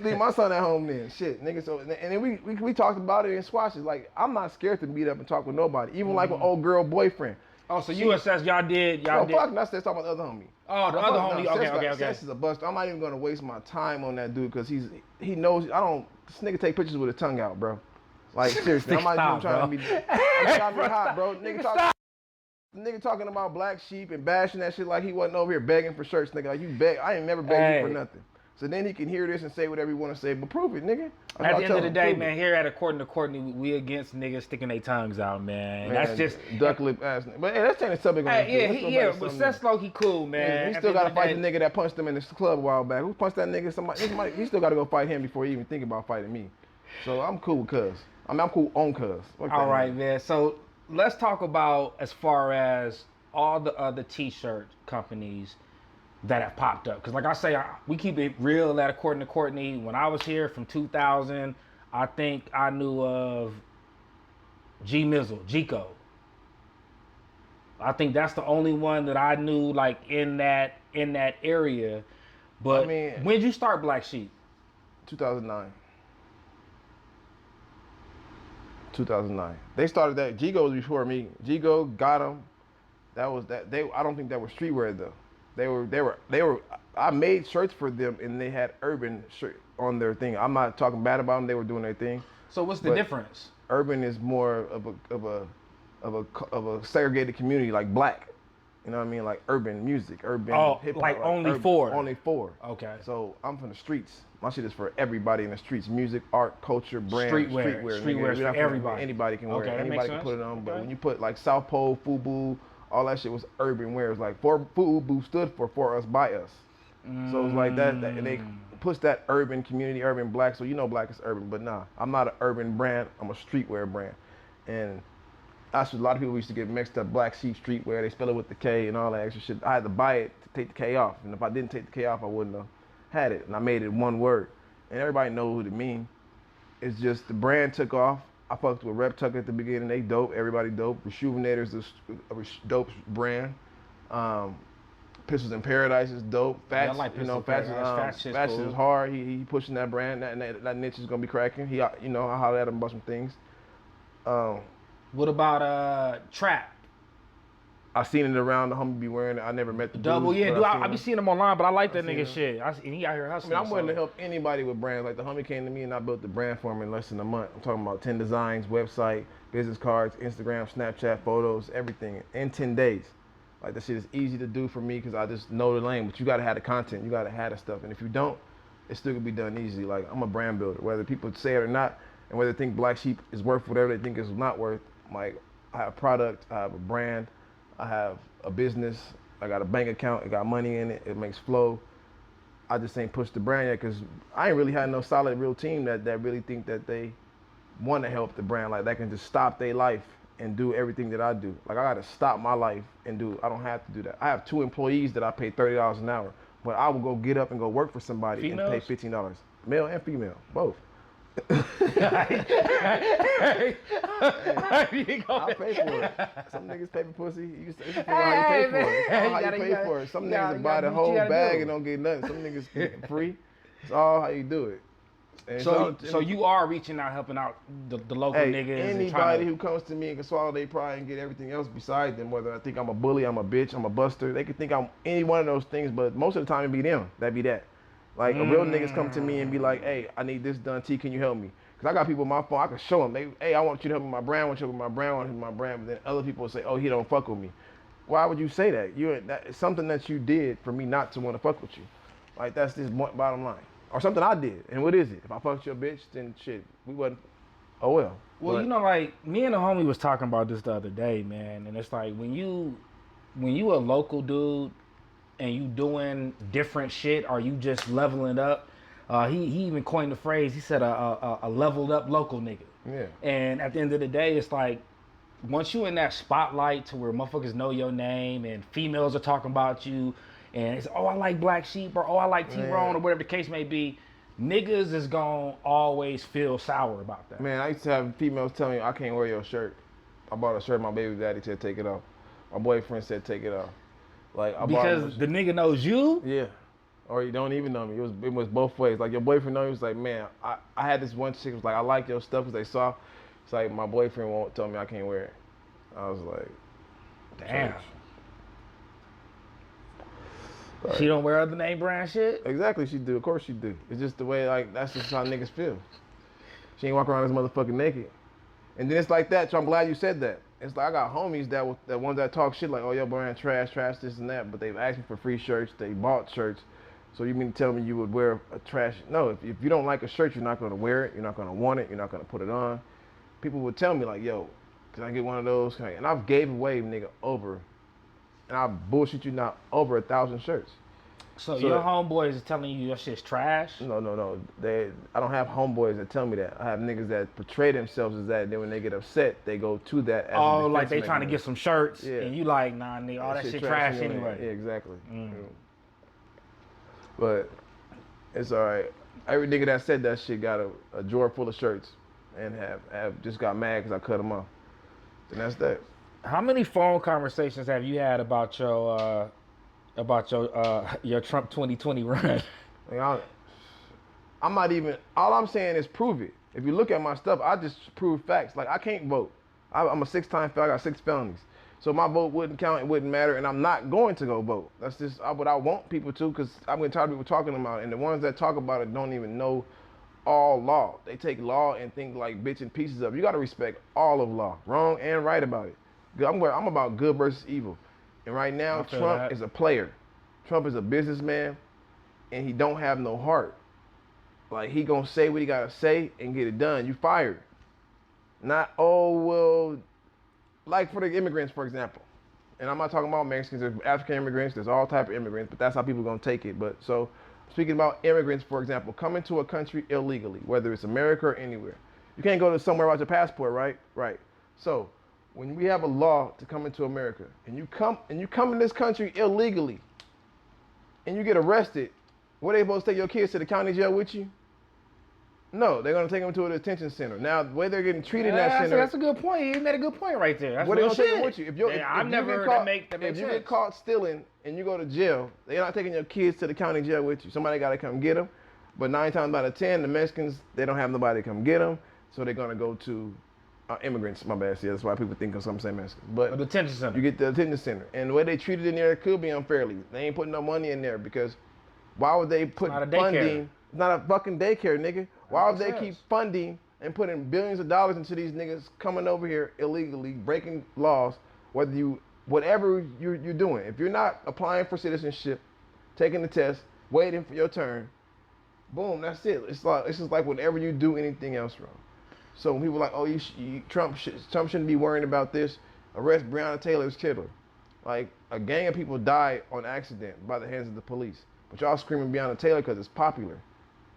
leave my son at home then. Shit, nigga. So and then we talked about it in squashes. Like, I'm not scared to meet up and talk with nobody, even like with old girl boyfriend. Oh, so USS, y'all did. Fuck, not talking about the other homie. Oh, the other homie. Okay. Sess is a buster. I'm not even gonna waste my time on that dude because he knows this nigga take pictures with his tongue out, bro. Like, seriously, I'm not even trying to be. I'm trying to be hot, bro. Nigga talking about black sheep and bashing that shit like he wasn't over here begging for shirts, nigga. Like, you beg. I ain't never begged you for nothing. So then he can hear this and say whatever he want to say, but prove it, nigga. At the end of the day, man, here at According to Cortney, we against niggas sticking their tongues out, man. That's just duck lip ass. But hey, let's change the subject. But Ceslo, he cool, man. He still got to fight the nigga that punched him in the club a while back. Who punched that nigga? Somebody. He still got to go fight him before he even think about fighting me. So I'm cool with Cuz. I'm cool on Cuz. All right, man. So let's talk about as far as all the other T-shirt companies that have popped up. Because like I say, we keep it real at According to Cortney. When I was here from 2000, I think I knew of G-Co. I think that's the only one that I knew like in that area. But when did you start Black Sheep? 2009. They started that. G-Co was before me. G-Co got them. That was that. I don't think that was streetwear though. They were. I made shirts for them, and they had urban shirt on their thing. I'm not talking bad about them. They were doing their thing. So what's the difference? Urban is more of a segregated community, like Blac. You know what I mean? Like urban music, urban hip hop. Like only four. Only four. Okay. So I'm from the streets. My shit is for everybody in the streets. Music, art, culture, brand, streetwear. Streetwear for everybody. Anybody can wear it. Anybody can put it on. Okay. But when you put like South Pole, FUBU, all that shit was urban wear. It's like FUBU stood for us, by us. So it's like that, and they push that urban community, urban Black. So you know Blac is urban, but nah, I'm not an urban brand. I'm a streetwear brand. And that's what a lot of people used to get mixed up. Black Sheep streetwear. They spell it with the K and all that extra shit. I had to buy it to take the K off, and if I didn't take the K off, I wouldn't have had it. And I made it one word, and everybody knows what it means. It's just the brand took off. I fucked with Rep Tuck at the beginning. They dope. Everybody dope. Rejuvenator's a dope brand. Pistols in Paradise is dope. Fats, I like Fats is hard. He pushing that brand. That niche is gonna be cracking. I holler at him about some things. What about Trap? I seen it around. The homie be wearing it. I never met the Double, dudes, yeah, but dude. seen I be him. seeing him online, but I like that seen nigga him. shit. And he out here I hustling. mean, I'm willing to help anybody with brands. Like the homie came to me and I built the brand for him in less than a month. I'm talking about 10 designs, website, business cards, Instagram, Snapchat, photos, everything in 10 days. Like that shit is easy to do for me because I just know the lane. But you gotta have the content. You gotta have the stuff. And if you don't, it still can be done easily. Like I'm a brand builder, whether people say it or not, and whether they think Black Sheep is worth whatever they think it's not worth. Like I have a product, I have a brand, I have a business, I got a bank account, it got money in it, it makes flow. I just ain't pushed the brand yet because I ain't really had no solid real team that really think that they want to help the brand, like that can just stop their life and do everything that I do. Like I gotta stop my life and do, I don't have to do that. I have 2 employees that I pay $30 an hour, but I will go get up and go work for somebody Females? and pay $15. Male and female, both. Hey. I pay for it. Some niggas pay for pussy. You figure out how you pay for it. It's all how you pay for it. Some niggas buy the whole bag and don't get nothing. Some niggas get it free. It's all how you do it. And So you are reaching out, helping out the local niggas. Anybody who comes to me and can swallow their pride and get everything else beside them, whether I think I'm a bully, I'm a bitch, I'm a buster, they can think I'm any one of those things, but most of the time it be them. That be that. Like a real niggas come to me and be like, hey, I need this done, T, can you help me? Because I got people on my phone, I can show them, hey, I want you to help me with my brand, I want you to help me with my brand, I want you to help me with my brand, but then other people will say, oh, he don't fuck with me. Why would you say that? It's something that you did for me not to want to fuck with you. Like that's just bottom line. Or something I did. And what is it? If I fucked your bitch, then shit, we wasn't, oh well. Well, you know, like me and the homie was talking about this the other day, man, and it's like when you a local dude and you doing different shit, or you just leveling up. He even coined the phrase. He said a leveled up local nigga. Yeah. And at the end of the day, it's like once you in that spotlight to where motherfuckers know your name and females are talking about you, and it's I like Black Sheep or I like Tyrone or whatever the case may be. Niggas is gonna always feel sour about that. Man, I used to have females tell me I can't wear your shirt. I bought a shirt, my baby daddy said take it off. My boyfriend said take it off. Like because the nigga knows you? Yeah. Or you don't even know me. It was both ways. Like your boyfriend knows, he was like, man, I had this one chick was like, I like your stuff because they saw. It's like my boyfriend won't tell me I can't wear it. I was like, damn. She don't wear other name brand shit? Exactly, she do. Of course she do. It's just the way, like, that's just how niggas feel. She ain't walk around this motherfucking naked. And then it's like that, so I'm glad you said that. It's like I got homies that ones that talk shit like, oh, your brand trash, this and that, but they've asked me for free shirts, they bought shirts. So you mean to tell me you would wear a trash? No, if you don't like a shirt, you're not gonna wear it, you're not gonna want it, you're not gonna put it on. People would tell me like, yo, can I get one of those? And I've gave away, nigga, over, and I bullshit you not, over 1,000 shirts. So your homeboys is telling you your shit's trash? No. I don't have homeboys that tell me that. I have niggas that portray themselves as that. Then when they get upset, they go to that. As oh, like they trying to get some shirts, and you like, nah, nigga, all that shit trash anyway. Yeah, exactly. But it's all right. Every nigga that said that shit got a drawer full of shirts, and have just got mad because I cut them off. And that's that. How many phone conversations have you had about your Trump 2020 run? Like I'm not even. All I'm saying is prove it. If you look at my stuff, I just prove facts. Like I can't vote. I'm a 6-time felon. I got 6 felonies. So my vote wouldn't count. It wouldn't matter. And I'm not going to go vote. That's just what I want people to, because I'm getting tired of people talking about it. And the ones that talk about it don't even know all law. They take law and think like bits and pieces of it. You got to respect all of law, wrong and right about it. I'm about good versus evil. And right now, Trump is a player. Trump is a businessman, and he don't have no heart. Like, he gonna say what he gotta say and get it done. You fired. Not, oh, well, like for the immigrants, for example. And I'm not talking about Mexicans, there's African immigrants, there's all type of immigrants, but that's how people gonna take it. But so, speaking about immigrants, for example, coming to a country illegally, whether it's America or anywhere. You can't go to somewhere without your passport, right? Right. So, when we have a law to come into America, and you come in this country illegally, and you get arrested, what, they supposed to take your kids to the county jail with you? No, they're gonna take them to a detention center. Now, the way they're getting treated in that center, that's a good point. You made a good point right there. That's what, they gonna take them with you? If you get caught stealing and you go to jail, they're not taking your kids to the county jail with you. Somebody gotta come get them. But 9 times out of 10, the Mexicans, they don't have nobody to come get them, so they're gonna go to immigrants. My bad. See, that's why people think of some same Mexicans. A But detention center. you get the detention center, and the way they treated in there could be unfairly. They ain't putting no money in there because why would they put not a daycare. funding? It's not a fucking daycare, nigga. Why would they makes keep sense. funding and putting billions of dollars into these niggas coming over here illegally, breaking laws? Whatever you're doing, if you're not applying for citizenship, taking the test, waiting for your turn, boom, that's it. It's just like whenever you do anything else wrong. So when people are like, oh, Trump shouldn't be worrying about this. Arrest Breonna Taylor's killer. Like a gang of people died on accident by the hands of the police, but y'all screaming Breonna Taylor because it's popular.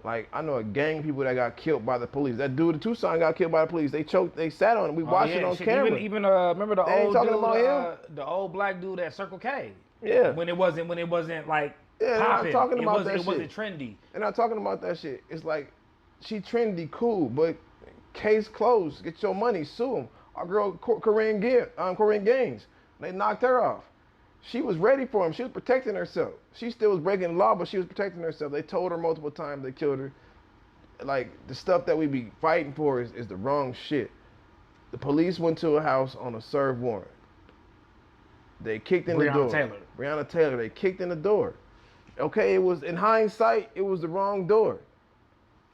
Like I know a gang of people that got killed by the police. That dude in Tucson got killed by the police. They choked. They sat on him. We watched it on camera. Even remember the They ain't old talking dude, about him? the old black dude at Circle K. Yeah. When it wasn't like Yeah, they're not popping. talking about that It wasn't shit. trendy. They're not talking about that shit. It's like she trendy, cool, but case closed. Get your money. Sue them. Our girl Corinne Gaines. They knocked her off. She was ready for him. She was protecting herself. She still was breaking the law, but she was protecting herself. They told her multiple times they killed her. Like the stuff that we be fighting for is the wrong shit. The police went to a house on a serve warrant. They kicked in the door. Breonna Taylor. They kicked in the door. Okay, it was in hindsight, it was the wrong door.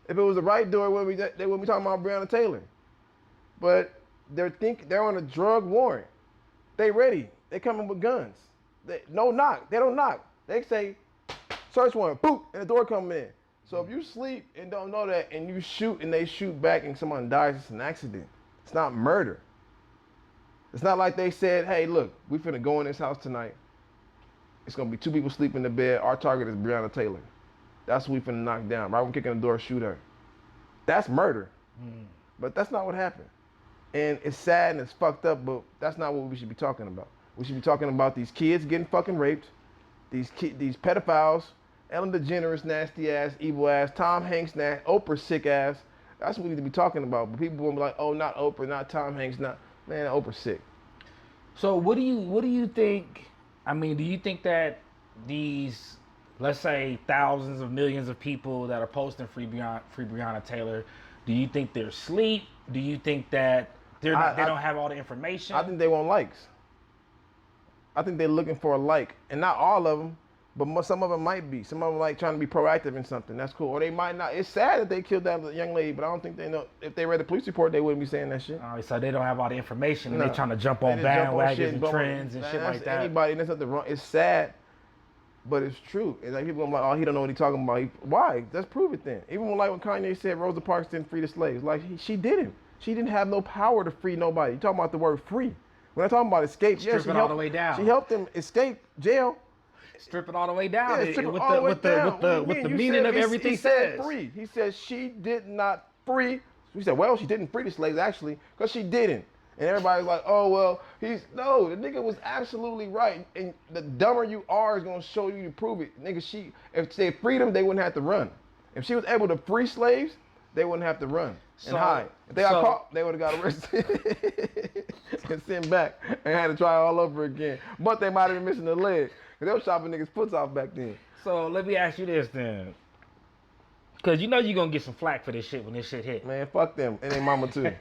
If it was the right door, they wouldn't be talking about Breonna Taylor. But they're on a drug warrant. They ready. They coming with guns. No knock. They don't knock. They say search warrant. Boop, and the door coming in. So if you sleep and don't know that, and you shoot and they shoot back and someone dies, it's an accident. It's not murder. It's not like they said, hey, look, we finna go in this house tonight. It's gonna be 2 people sleeping in the bed. Our target is Breonna Taylor. That's what we finna knock down. Right when we kick in the door, shoot her. That's murder. But that's not what happened. And it's sad and it's fucked up, but that's not what we should be talking about. We should be talking about these kids getting fucking raped, these pedophiles, Ellen DeGeneres nasty ass, evil ass, Tom Hanks Oprah sick ass. That's what we need to be talking about. But people will be like, oh, not Oprah, not Tom Hanks, not man, Oprah sick. So what do you think? I mean, do you think that these, let's say, thousands of millions of people that are posting free Breonna Taylor, do you think they're asleep? Do you think that they don't have all the information? I think they want likes. I think they're looking for a like, and not all of them, but some of them might be. Some of them like trying to be proactive in something. That's cool. Or they might not. It's sad that they killed that young lady, but I don't think they know. If they read the police report, they wouldn't be saying that shit. So they don't have all the information, and No. they're trying to jump on bandwagons and trends and shit like that. Anybody, there's nothing wrong. It's sad, but it's true. It's like people are like, oh, he don't know what he's talking about. Why? Let's prove it then. Even when Kanye said Rosa Parks didn't free the slaves, like she didn't. She didn't have no power to free nobody. You talking about the word free? When I'm talking about escape, Strip it all the way down. She helped them escape jail. Strip it all the way down. Yeah, strip it all the way down. With the meaning of everything he said free. He said she did not free. We said, well, she didn't free the slaves actually, because she didn't. And everybody's like, oh well, the nigga was absolutely right. And the dumber you are is gonna show you to prove it. Nigga, if they freed them, they wouldn't have to run. If she was able to free slaves, they wouldn't have to run and hide. If they got caught, they would have got arrested and sent back and had to try all over again. But they might have been missing a leg. Cause they were chopping niggas' foots off back then. So let me ask you this then. Cause you know you're gonna get some flack for this shit when this shit hit. Man, fuck them and their mama too.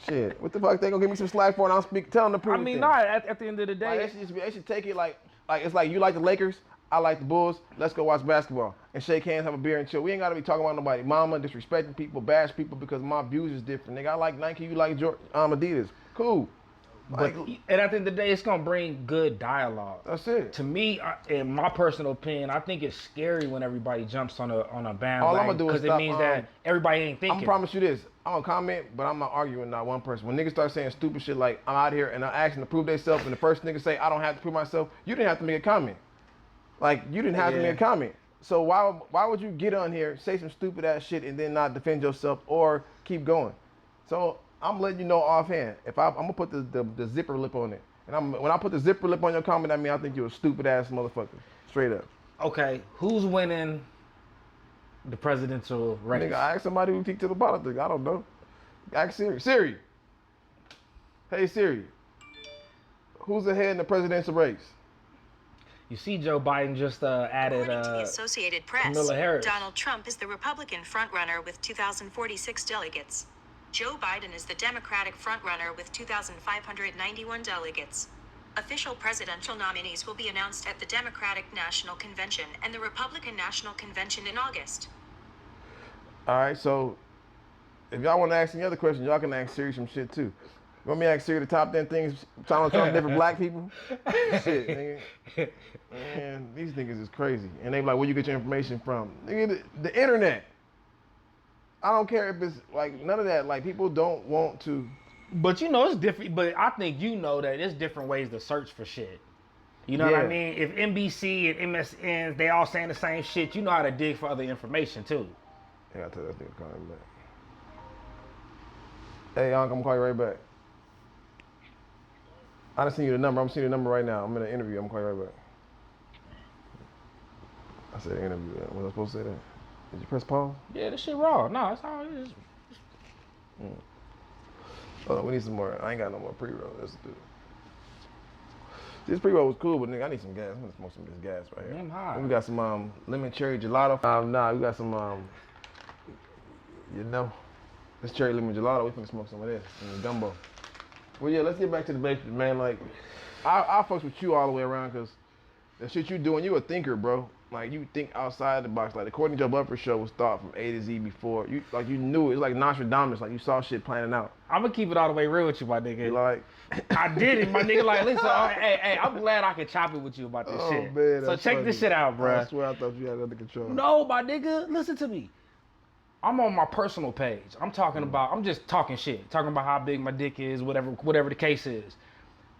Shit, what the fuck they gonna give me some slack for and I'll tell them to prove it. I mean, then. at the end of the day. Like, they should take it like it's like you like the Lakers, I like the Bulls, let's go watch basketball and shake hands, have a beer and chill. We ain't gotta be talking about nobody mama, disrespecting people, bash people because my views is different. Nigga, I like Nike, you like Adidas. Cool. But and at the end of the day, it's gonna bring good dialogue. That's it. To me, in my personal opinion, I think it's scary when everybody jumps on a bandwagon. All I'm gonna do is because it means that everybody ain't thinking. I'm gonna promise you this. I'm gonna comment, but I'm not arguing with not one person. When niggas start saying stupid shit like I'm out here and I'm asking to prove themselves, and the first nigga say I don't have to prove myself, you didn't have to make a comment. Like you didn't have to make a comment. So why would you get on here, say some stupid ass shit, and then not defend yourself or keep going? So I'm letting you know offhand. If I'm gonna put the zipper lip on it, and when I put the zipper lip on your comment, I mean I think you're a stupid ass motherfucker, straight up. Okay, who's winning the presidential race? Nigga, I asked somebody who teach to the politics. I don't know. Ask Siri. Siri. Hey Siri. Who's ahead in the presidential race? You see, Joe Biden just added According to the Associated Press, Kamala Harris. Donald Trump is the Republican frontrunner with 2,046 delegates. Joe Biden is the Democratic frontrunner with 2,591 delegates. Official presidential nominees will be announced at the Democratic National Convention and the Republican National Convention in August. All right, so if y'all want to ask any other questions, y'all can ask Siri some shit too. You want me to ask Siri the top 10 things Donald Trump did for black people? Shit, nigga. Man, these niggas is crazy. And they be like, where you get your information from? Nigga, the internet. I don't care if it's like none of that. Like people don't want to. But you know it's different. But I think you know that there's different ways to search for shit. You know what I mean? If NBC and MSN they all saying the same shit, you know how to dig for other information too. Yeah, I tell that nigga call him back. Hey, Unc, I'm gonna call you right back. I done seen you the number. I'm seeing the number right now. I'm in an interview. I'm gonna call you right back. I said interview. Was I supposed to say that? Did you press pause? Yeah, this shit raw. No, it's all it is. Hold on, we need some more. I ain't got no more pre-roll. Let's do it. This pre-roll was cool, but nigga, I need some gas. I'm gonna smoke some of this gas right here. I'm high. We got some lemon cherry gelato. Nah, we got some this cherry lemon gelato. We finna smoke some of this and gumbo. Well, yeah, let's get back to the basics, man. Like, I fucks with you all the way around because the shit you doing, you a thinker, bro. Like, you think outside the box. Like, the Cortney Joe Bufford show was thought from A to Z before. You knew it. It's like Nostradamus. Like, you saw shit planning out. I'm gonna keep it all the way real with you, my nigga. You like, I did it, my nigga. Like, listen, hey, I'm glad I could chop it with you about this shit. Man, so check this shit out, bro. I swear I thought you had it under control. No, my nigga, listen to me. I'm on my personal page. I'm talking about, I'm just talking shit. Talking about how big my dick is, whatever the case is.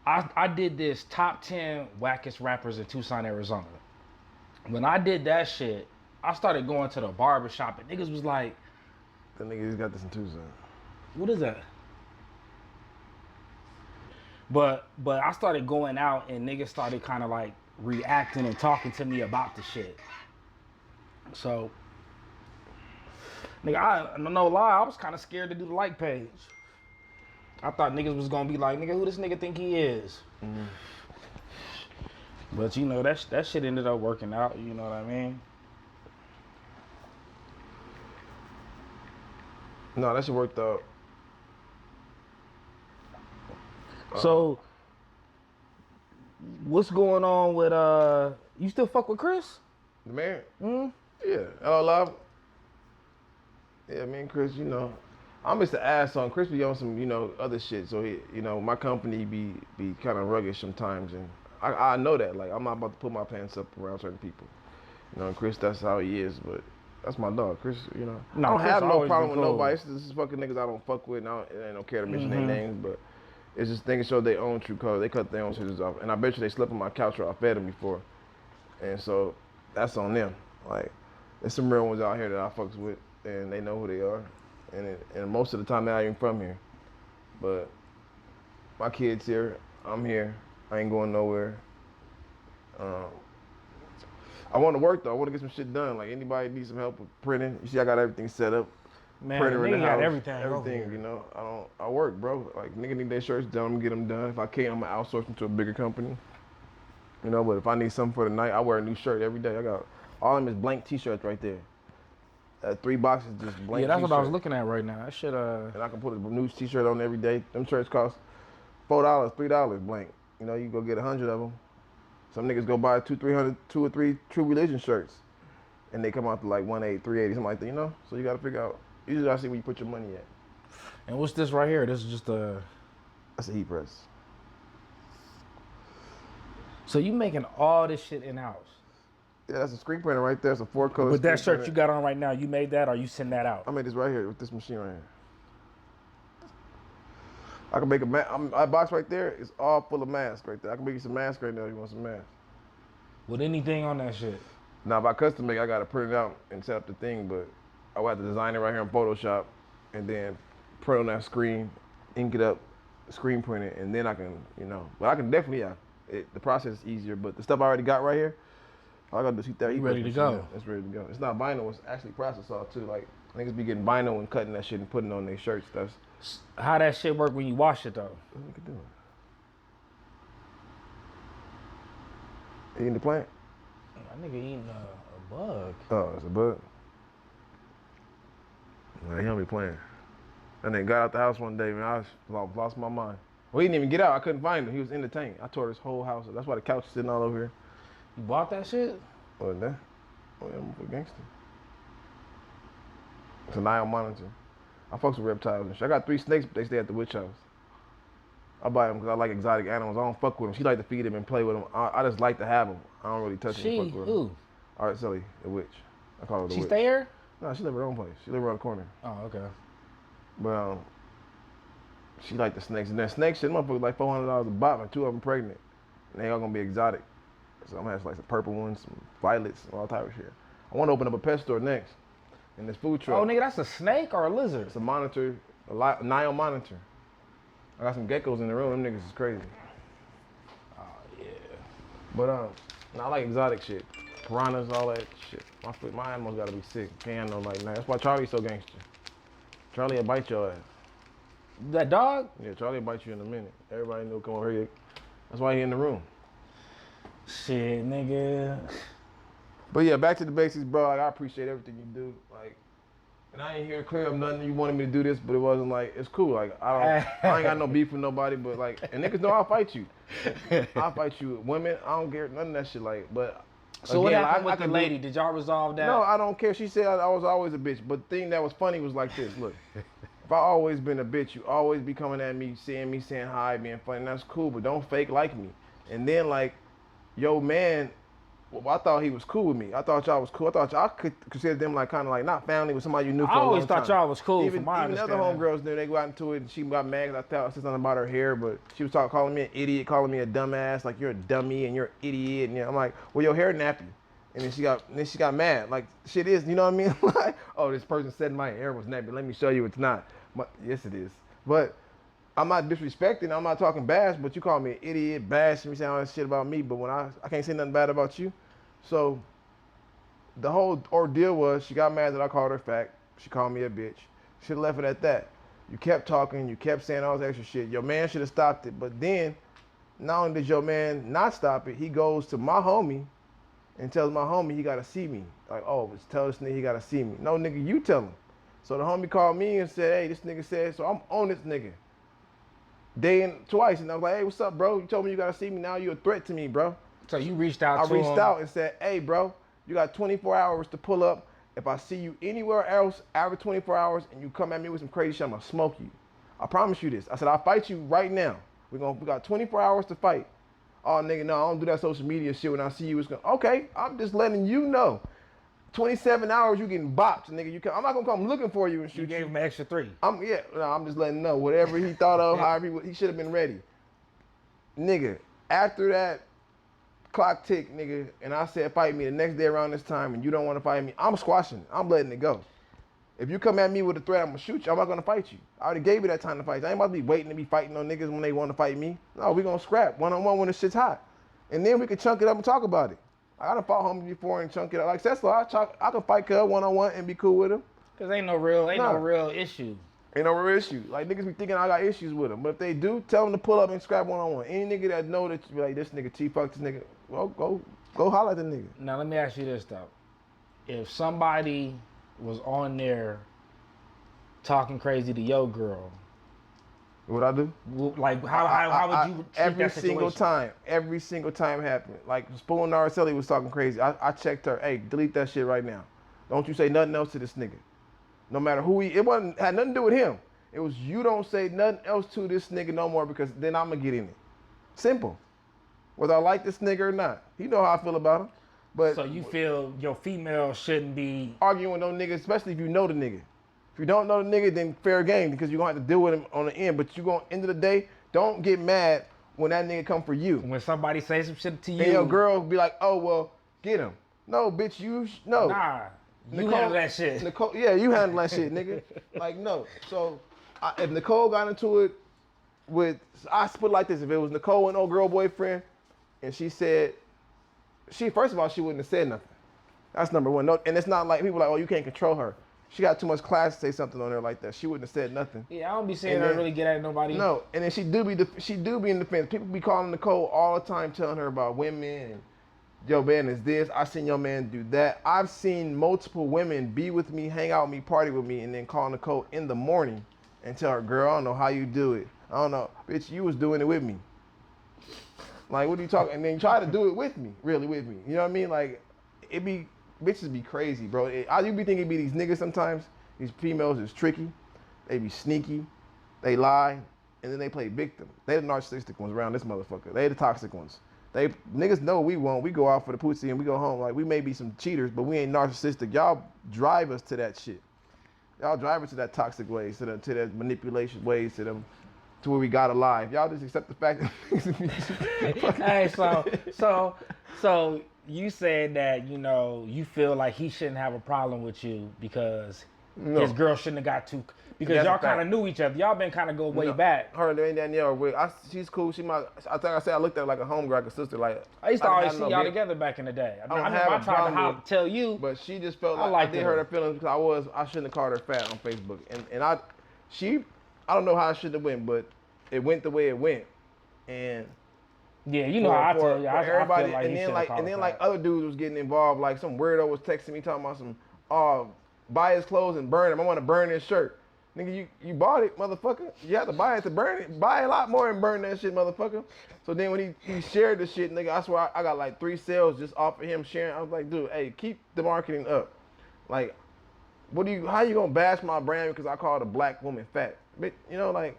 I did this top 10 wackest rappers in Tucson, Arizona. When I did that shit, I started going to the barbershop and niggas was like, the niggas got this in Tucson. What is that? But I started going out and niggas started kind of like reacting and talking to me about the shit. So, nigga, I no lie, I was kind of scared to do the like page. I thought niggas was gonna be like, nigga, who this nigga think he is? Mm-hmm. But you know, that shit ended up working out, you know what I mean? No, that shit worked out. So, what's going on with, you still fuck with Chris? The man? Mm-hmm. Yeah, hello, love. Yeah, me and Chris, you know, I'm just the ass on. Chris be on some, you know, other shit. So, he, you know, my company be kind of rugged sometimes. And I know that. Like, I'm not about to put my pants up around certain people. You know, and Chris, that's how he is. But that's my dog. Chris, you know. No, I don't Chris have no problem with cool. nobody. This is fucking niggas I don't fuck with. And I don't care to mention their names. But it's just things show their own true color. They cut their own scissors off. And I bet you they slept on my couch or I fed them before. And so, that's on them. Like, there's some real ones out here that I fucks with. And they know who they are. And most of the time they're not even from here. But my kid's here, I'm here, I ain't going nowhere. I want to work though, I want to get some shit done. Like anybody needs some help with printing. You see I got everything set up. Man, printer in the house, got everything, you know. I work, bro. Like nigga need their shirts done, I'm gonna get them done. If I can't, I'm gonna outsource them to a bigger company. You know, but if I need something for the night, I wear a new shirt every day. I got all of them is blank t-shirts right there. 3 boxes just blank. Yeah, that's t-shirt. what I was looking at right now. That shit, And I can put a new t-shirt on every day. Them shirts cost $4, $3 blank. You know, you go get 100 of them. Some niggas go buy 200, 2 or 3 True Religion shirts, and they come out to like 180, 380, something like that. You know, so you got to figure out. Usually, I see where you put your money at. And what's this right here? This is just a. That's a heat press. So you making all this shit in house? Yeah, that's a screen printer right there. It's a 4-color. With that shirt printer. you got on right now, you made that or you send that out? I made this right here with this machine right here. I can make a box right there. It's all full of masks right there. I can make you some masks right now if you want some masks. With anything on that shit? Now, if I custom make, I got to print it out and set up the thing, but I would have to design it right here in Photoshop and then print on that screen, ink it up, screen print it, and then I can, you know. But I can definitely, the process is easier, but the stuff I already got right here, all I got to do is heat that. Ready to go. It's ready to go. It's not vinyl, it's actually process saw too. Like, niggas be getting vinyl and cutting that shit and putting it on their shirts. That's how that shit work when you wash it though? what you can do. Eating the plant? That nigga eating a bug. Oh, it's a bug? Nah, he don't be playing. And then got out the house one day, man. Lost my mind. Well, he didn't even get out. I couldn't find him. He was in the tank. I tore his whole house up. That's why the couch is sitting all over here. You bought that shit? What that? Oh, yeah, I'm a gangster. It's a Nile monitor. I fucks with reptiles and shit. I got 3 snakes, but they stay at the witch house. I buy them because I like exotic animals. I don't fuck with them. She like to feed them and play with them. I just like to have them. I don't really touch them and fuck with them. Who? All right, Sally, the witch. I call her the She witch. stay here? No, she live her own place. She live around the corner. Oh, okay. But she like the snakes. And that snake shit, motherfucker, like $400 a bottle, and 2 of them pregnant. And they all gonna be exotic. So I'm gonna have like some purple ones, some violets, and all type of shit. I want to open up a pet store next. In this food truck. Oh, nigga, that's a snake or a lizard? It's a monitor, a Nile monitor. I got some geckos in the room. Them niggas is crazy. Oh, yeah. But I like exotic shit. Piranhas, all that shit. My animals gotta be sick. Can't handle like that. That's why Charlie's so gangster. Charlie will bite your ass. That dog? Yeah, Charlie will bite you in a minute. Everybody know come over here. That's why he in the room. Shit, nigga. But yeah, back to the basics, bro. Like, I appreciate everything you do. Like, and I ain't here to clear up nothing. You wanted me to do this, but it wasn't like, it's cool. Like, I ain't got no beef with nobody, but like, and niggas know I'll fight you. I'll fight you with women. I don't care none of that shit. Like, but So again, what happened like, with the lady? Did y'all resolve that? No, I don't care. She said I was always a bitch. But the thing that was funny was like this. Look, if I always been a bitch, you always be coming at me, seeing me saying hi, being funny. That's cool, but don't fake like me. And then like, yo, man. Well, I thought he was cool with me. I thought y'all was cool. I thought y'all could consider them like kind of like not family, but somebody you knew for a long time. I always thought y'all was cool. Even from my other understanding. homegirls knew. They got into it, and she got mad because I said something about her hair, but she was calling me an idiot, calling me a dumbass, like you're a dummy and you're an idiot. And I'm like, well, your hair nappy. And then she got mad. Like shit is, you know what I mean? Like, oh, this person said my hair was nappy. Let me show you it's not. Yes, it is. But I'm not disrespecting. I'm not talking bad. But you call me an idiot, bashing me, saying all that shit about me. But when I can't say nothing bad about you. So the whole ordeal was she got mad that I called her fat. She called me a bitch. Should have left it at that. You kept talking. You kept saying all this extra shit. Your man should have stopped it. But then, not only did your man not stop it, he goes to my homie and tells my homie he got to see me. Like, oh, tell this nigga he got to see me. No, nigga, you tell him. So the homie called me and said, hey, this nigga said, so I'm on this nigga. Twice. And I was like, hey, what's up, bro? You told me you got to see me. Now you a threat to me, bro. So you reached out to him? I reached out and said, hey, bro, you got 24 hours to pull up. If I see you anywhere else after 24 hours and you come at me with some crazy shit, I'm going to smoke you. I promise you this. I said, I'll fight you right now. We got 24 hours to fight. Oh, nigga, no, I don't do that social media shit. When I see you, it's going to, okay, I'm just letting you know. 27 hours, you getting bopped, nigga. I'm not going to come looking for you and shoot you. You gave him an extra 3. I'm just letting him know. Whatever he thought of, however he should have been ready. Nigga, after that, clock tick, nigga, and I said fight me the next day around this time and you don't want to fight me, I'm squashing it. I'm letting it go. If you come at me with a threat, I'm going to shoot you. I'm not going to fight you. I already gave you that time to fight. I ain't about to be waiting to be fighting on niggas when they want to fight me. No, we going to scrap one-on-one when the shit's hot. And then we can chunk it up and talk about it. I done fought homies before and chunk it up. Like Cecil, I can fight Cub one-on-one and be cool with him. Because ain't no real issue. Ain't no real issue. Like, niggas be thinking I got issues with them. But if they do, tell them to pull up and scrap one-on-one. Any nigga that know that you be like, this nigga T-fuck this nigga, well, go holler at the nigga. Now, let me ask you this, though. If somebody was on there talking crazy to your girl, what I do? Like, how would you treat every that situation? Every single time it happened. Like, Spoon Araceli was talking crazy. I checked her. Hey, delete that shit right now. Don't you say nothing else to this nigga. No matter who it had nothing to do with him. It was you don't say nothing else to this nigga no more because then I'm going to get in it. Simple. Whether I like this nigga or not. He know how I feel about him. But so you feel your female shouldn't be arguing with no nigga, especially if you know the nigga. If you don't know the nigga, then fair game because you're going to have to deal with him on the end. But you going end of the day, don't get mad when that nigga come for you. When somebody say some shit to you. And your girl be like, oh, well, get him. No, bitch, no. Nah. You handle that shit. Nicole, yeah, you handle that shit, nigga. Like, no. So, if Nicole got into it I put it like this. If it was Nicole and old girl boyfriend, and she said, first of all, she wouldn't have said nothing. That's number one. No, and it's not like people are like, oh, you can't control her. She got too much class to say something on there like that. She wouldn't have said nothing. Yeah, I don't be saying I really get at nobody. No, and then she do be in defense. People be calling Nicole all the time, telling her about women and your man is this. I seen your man do that. I've seen multiple women be with me, hang out with me, party with me, and then call Nicole in the morning and tell her, girl, I don't know how you do it. I don't know, bitch, you was doing it with me. Like, what are you talking? And then try to do it with me, really with me. You know what I mean? Like, bitches be crazy, bro. You be thinking it be these niggas sometimes. These females is tricky. They be sneaky. They lie, and then they play victim. They the narcissistic ones around this motherfucker. They the toxic ones. Niggas know we won't. We go out for the pussy and we go home. Like, we may be some cheaters, but we ain't narcissistic. Y'all drive us to that shit. Y'all drive us to that toxic ways, to that manipulation ways, to where we gotta lie. If y'all just accept the fact that Hey, so you said that, you know, you feel like he shouldn't have a problem with you because his girl shouldn't have got too, because That's y'all a fact. kind of knew each other. Y'all been kind of go way back. Her and Danielle, she's cool. I think I said I looked at her like a homegirl, like a sister. Like, I used to always see no y'all big- together back in the day. I don't remember have I a tried problem to tell you. But she just felt I like I liked did her. hurt her feelings because I shouldn't have called her fat on Facebook. And I don't know how I should have went, but it went the way it went. And Yeah, you know how I tell you. I everybody, feel like and he then should've called her like fat. other dudes was getting involved. Like some weirdo was texting me talking about some, buy his clothes and burn them. I want to burn his shirt. Nigga, you bought it, motherfucker. You have to buy it to burn it. Buy a lot more and burn that shit, motherfucker. So then when he shared the shit, nigga, I swear I got like 3 sales just off of him sharing. I was like, dude, hey, keep the marketing up. Like, how you gonna bash my brand because I called a black woman fat? Bitch, you know, like,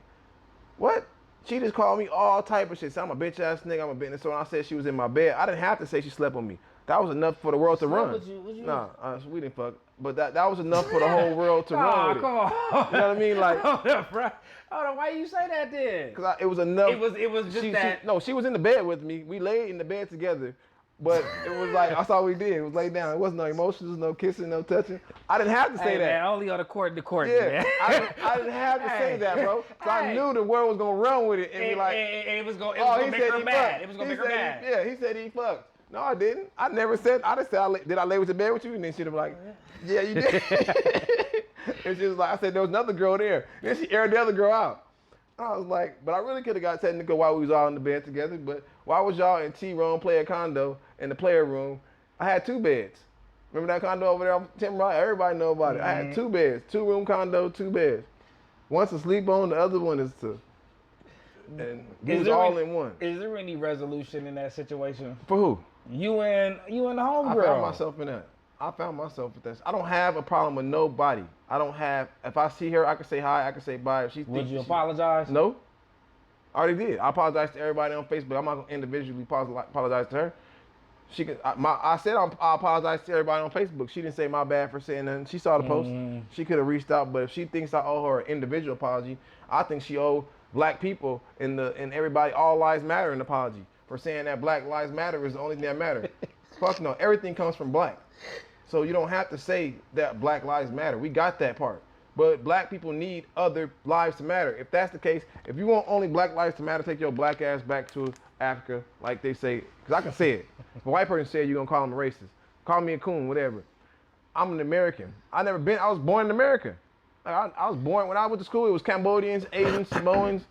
what? She just called me all type of shit. So I'm a bitch ass nigga, I'm a bitch. So when I said she was in my bed, I didn't have to say she slept on me. That was enough for the world to run. Would you? Nah, we didn't fuck. But that was enough for the whole world to run with it. Come on. You know what I mean? Like, Hold on, why you say that then? cause it was enough. It was just that. She was in the bed with me. We laid in the bed together. But it was like, that's all we did. It was lay down. It wasn't no emotions, no kissing, no touching. I didn't have to say that. Man, only on the court, Yeah, man. I didn't have to say that, bro. So I knew the world was gonna run with it and be like, it was gonna he make said her he mad. fucked. It was gonna He make her said mad. he said he fucked. No, I didn't. I never said. I just said, did I lay with the bed with you? And then she'd be like, yeah, you did. And she was like, I said, there was another girl there. Then she aired the other girl out. I was like, but I really could have got technical while we was all in the bed together. But why was y'all in Tyrone player condo in the player room? I had 2 beds. Remember that condo over there on Timber? Everybody know about it. I had 2 beds, 2-room condo, 2 beds. One to sleep on, the other one is to. And it was all in one. Is there any resolution in that situation? For who? You and the homegirl. I found myself in that. With that. I don't have a problem with nobody. If I see her, I can say hi, I can say bye. If she Would you apologize? No. I already did. I apologize to everybody on Facebook. I'm not going to individually apologize to her. She can. I said I apologize to everybody on Facebook. She didn't say my bad for saying nothing. She saw the post. She could have reached out, but if she thinks I owe her an individual apology, I think she owe black people and everybody all lives matter an apology for saying that Black Lives Matter is the only thing that matters. Fuck no. Everything comes from black. So you don't have to say that Black Lives Matter. We got that part. But black people need other lives to matter. If that's the case, if you want only black lives to matter, take your black ass back to Africa, like they say. Because I can say it. If a white person said you're going to call them a racist. Call me a coon, whatever. I'm an American. I was born in America. Like I was born, when I went to school, it was Cambodians, Asians, Samoans.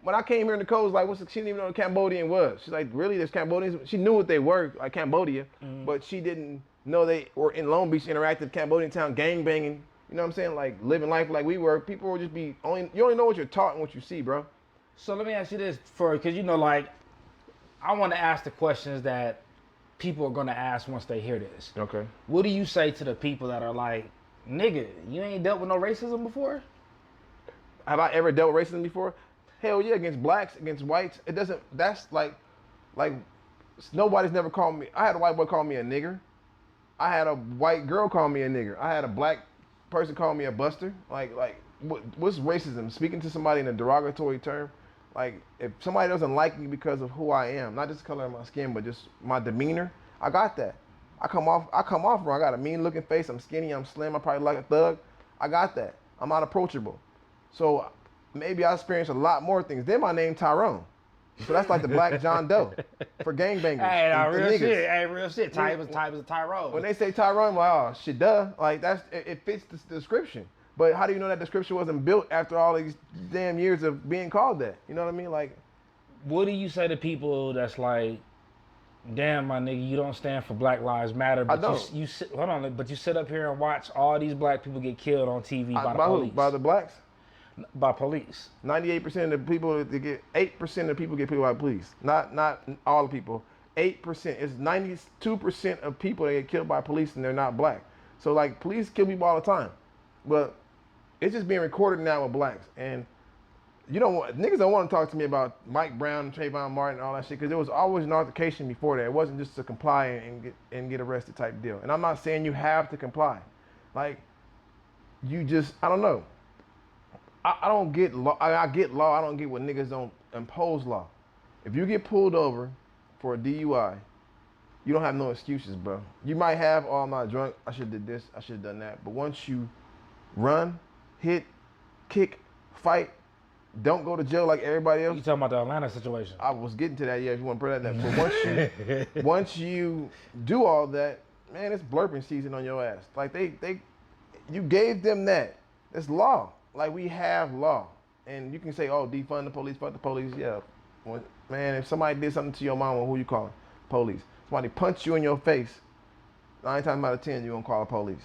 When I came here in the code, it was like, she didn't even know what Cambodian was. She's like, really, there's Cambodians? She knew what they were, like Cambodia, but she didn't know they were in Long Beach, interactive Cambodian town, gang banging. You know what I'm saying? Like living life like we were. People will just be you only know what you're taught and what you see, bro. So let me ask you this, because you know, like, I want to ask the questions that people are gonna ask once they hear this. Okay. What do you say to the people that are like, nigga, you ain't dealt with no racism before? Have I ever dealt with racism before? Hell yeah, against blacks, against whites. It doesn't. That's like nobody's never called me. I had a white boy call me a nigger. I had a white girl call me a nigger. I had a black person call me a buster. What's racism? Speaking to somebody in a derogatory term. Like, if somebody doesn't like me because of who I am, not just the color of my skin, but just my demeanor, I got that. I come off wrong. I got a mean looking face. I'm skinny. I'm slim. I probably like a thug. I got that. I'm not approachable. So maybe I experienced a lot more things. Then my name Tyrone. So that's like the Black John Doe for gangbangers. Hey, real niggas. shit. Hey, real shit. Ty was a Tyrone. When they say Tyrone, I'm like, oh shit, duh. Like it fits the description. But how do you know that description wasn't built after all these damn years of being called that? You know what I mean? Like, what do you say to people that's like, damn, my nigga, you don't stand for Black Lives Matter, but I don't. you sit up here and watch all these black people get killed on TV by the by police. who? By the blacks? By police. 98% of the people that get 8% of people get killed by police. Not all the people. 8%. It's 92% of people that get killed by police and they're not black. So like police kill people all the time, but it's just being recorded now with blacks. And niggas don't want to talk to me about Mike Brown and Trayvon Martin and all that shit because there was always an altercation before that. It wasn't just to comply and get arrested type deal. And I'm not saying you have to comply. Like I don't know. I don't get law. I get law. I don't get what niggas don't impose law. If you get pulled over for a DUI, you don't have no excuses, bro. You might have, oh, I'm not drunk. I should have did this. I should have done that. But once you run, hit, kick, fight, don't go to jail like everybody else. You talking about the Atlanta situation? I was getting to that. Yeah, if you want to put that in there. But once you do all that, man, it's blurping season on your ass. Like you gave them that. It's law. Like we have law, and you can say, "Oh, defund the police, fuck the police." Yeah, man. If somebody did something to your mama, who you calling? Police. Somebody punched you in your face. 9 times out of 10, you're gonna call the police.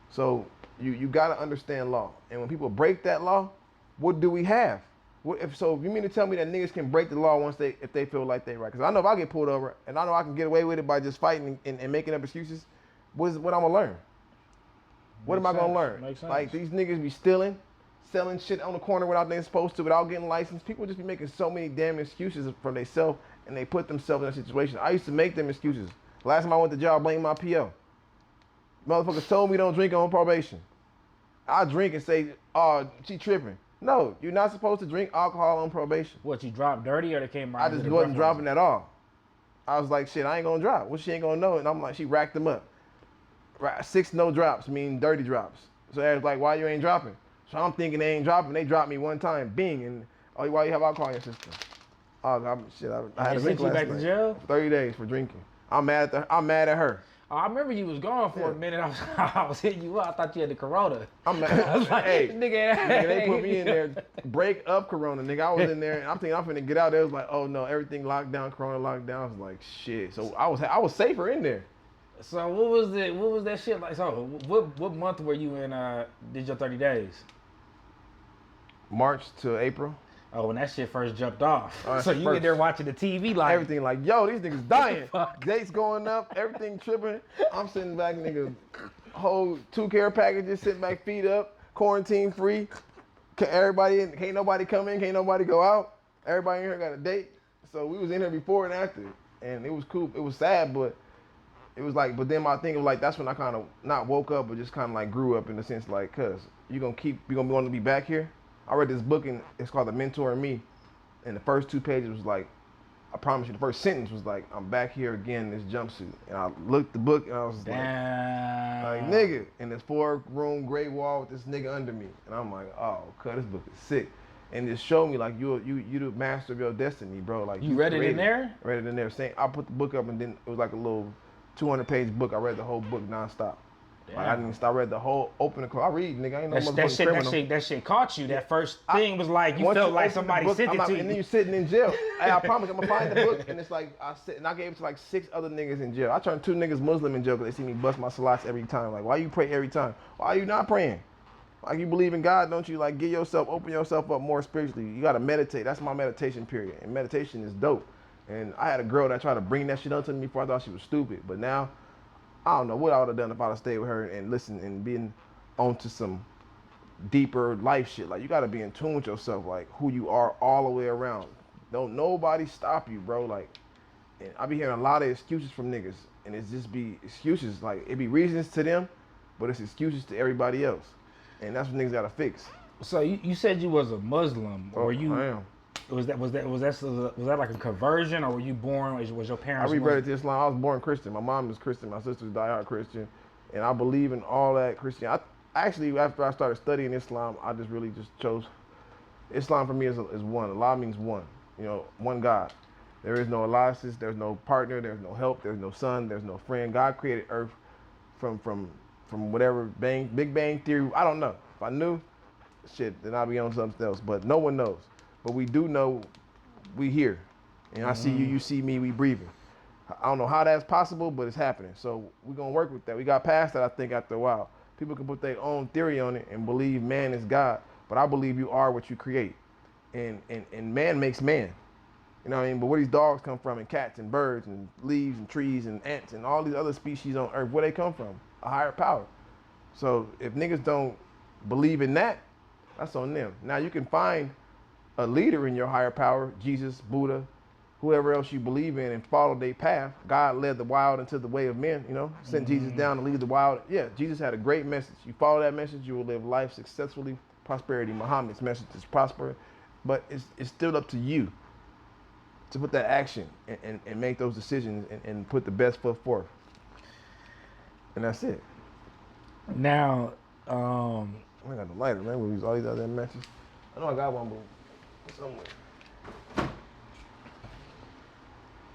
So you gotta understand law, and when people break that law, what do we have? If you mean to tell me that niggas can break the law if they feel like they right? Because I know if I get pulled over and I know I can get away with it by just fighting and making up excuses, what I'm gonna learn? What am I gonna learn? Like these niggas be stealing, selling shit on the corner without they're supposed to, without getting licensed. People just be making so many damn excuses for themselves, and they put themselves in a situation. I used to make them excuses. Last time I went to jail, I blamed my PO. Motherfuckers told me don't drink on probation. I drink and say, oh, she tripping. No, you're not supposed to drink alcohol on probation. What, you dropped dirty or they came out? I just wasn't dropping at all. I was like, shit, I ain't gonna drop. Well, she ain't gonna know. And I'm like, she racked them up. 6 no drops mean dirty drops. So they was like, why you ain't dropping? So I'm thinking they ain't dropping. They dropped me one time, bing, and why you have alcohol in your system? Oh, I had to drink last night. Back to jail? 30 days for drinking. I'm mad at her. Oh, I remember you was gone for a minute. I was hitting you up. I thought you had the corona. I'm mad. I was like, hey, nigga, they put me in there, break up corona, nigga. I was in there, and I'm thinking I'm finna get out there. It was like, oh no, everything locked down, corona locked down. I was like, shit. So I was safer in there. So what was that shit like? So what month were you in? Did your 30 days? March to April. Oh, when that shit first jumped off. So you in there watching the TV like everything like, yo, these niggas dying. Dates going up, everything tripping. I'm sitting back, nigga, whole 2 care packages, sitting back, feet up, quarantine free. Can't nobody come in, can't nobody go out. Everybody in here got a date. So we was in here before and after, and it was cool. It was sad, but it was like, but then my thing was like, that's when I kind of not woke up, but just kind of like grew up in the sense like, cuz you're gonna want to be back here. I read this book and it's called The Mentor and Me, and the first 2 pages was like, I promise you, the first sentence was like, I'm back here again in this jumpsuit. And I looked the book and I was like nigga, in this 4-room gray wall with this nigga under me. And I'm like, oh, cuz this book is sick. And it showed me like you the master of your destiny, bro. Like you read it in there? I read it in there. I put the book up and then it was like a little 200-page book. I read the whole book nonstop. Like, I didn't stop. I read the whole open the. I read, nigga. I ain't no motherfucking criminal. That shit caught you. That first thing was like you felt like somebody sent it to you. And then you sitting in jail. Hey, I promise I'm gonna find the book, and it's like I gave it to like 6 other niggas in jail. I turned 2 niggas Muslim in jail because they see me bust my salats every time. Like, why you pray every time? Why are you not praying? Like, you believe in God, don't you? Like, open yourself up more spiritually. You gotta meditate. That's my meditation period, and meditation is dope. And I had a girl that tried to bring that shit onto me before I thought she was stupid, but now. I don't know what I would have done if I'd have stayed with her and listened and been onto some deeper life shit. Like, you got to be in tune with yourself, like who you are all the way around. Don't nobody stop you, bro. Like, and I be hearing a lot of excuses from niggas, and it's just be excuses. Like, it be reasons to them, but it's excuses to everybody else. And that's what niggas got to fix. So you said you was a Muslim, or you? I am. Was that like a conversion, or were you born? Was your parents? I reverted to Islam. I was born Christian. My mom is Christian. My sister's diehard Christian, and I believe in all that Christian. Actually, after I started studying Islam, I just really chose Islam. For me is one. Allah means one. You know, one God. There is no alliances. There's no partner. There's no help. There's no son. There's no friend. God created Earth from whatever Big Bang Theory. I don't know. If I knew, shit, then I'd be on something else. But no one knows. But we do know we here. And I see you, you see me, we breathing. I don't know how that's possible, but it's happening. So we're going to work with that. We got past that, I think, after a while. People can put their own theory on it and believe man is God. but I believe you are what you create, and man makes man. You know what I mean? But where these dogs come from, and cats and birds and leaves and trees and ants and all these other species on Earth, where they come from? A higher power. So if niggas don't believe in that, that's on them. Now you can find a leader in your higher power, Jesus, Buddha, whoever else you believe in, and follow their path. God led the wild into the way of men, you know, sent Jesus down to lead the wild. Yeah, Jesus had a great message. You follow that message, you will live life successfully, prosperity. Muhammad's message is prosper, but it's still up to you to put that action and make those decisions and put the best foot forth. And that's it. Now, I got the lighter, man. We use all these other matches. I know I got one, but it's somewhere.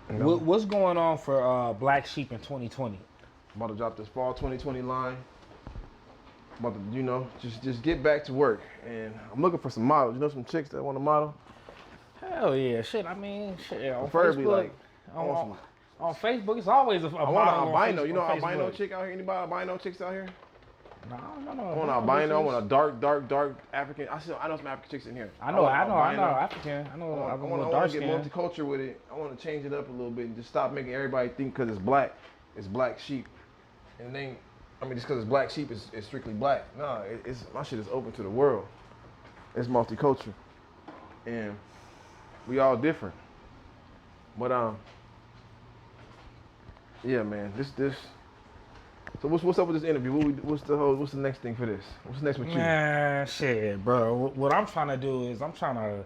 what's going on for Black Sheep in 2020? I'm about to drop this fall 2020 line. I'm about to, you know, just get back to work. And I'm looking for some models. You know, some chicks that want to model? Hell yeah, shit. I mean, shit. On Preferably, Facebook, like, on Facebook, it's always a I want an model on albino. You know, Facebook. albino chick out here. Anybody albino chicks out here? No. I want an albino. I want a dark African. I know some African chicks in here. I know African. I want dark to get skin. multicultural with it. I want to change it up a little bit and just stop making everybody think because it's black, it's black sheep. And then, I mean, just because it's black sheep, it's strictly black. No, it's my shit is open to the world. It's multicultural, and we all different. But yeah, man, this. So what's up with this interview? What's the next thing for this? What's next with you? Man, shit, bro. What I'm trying to do is I'm trying to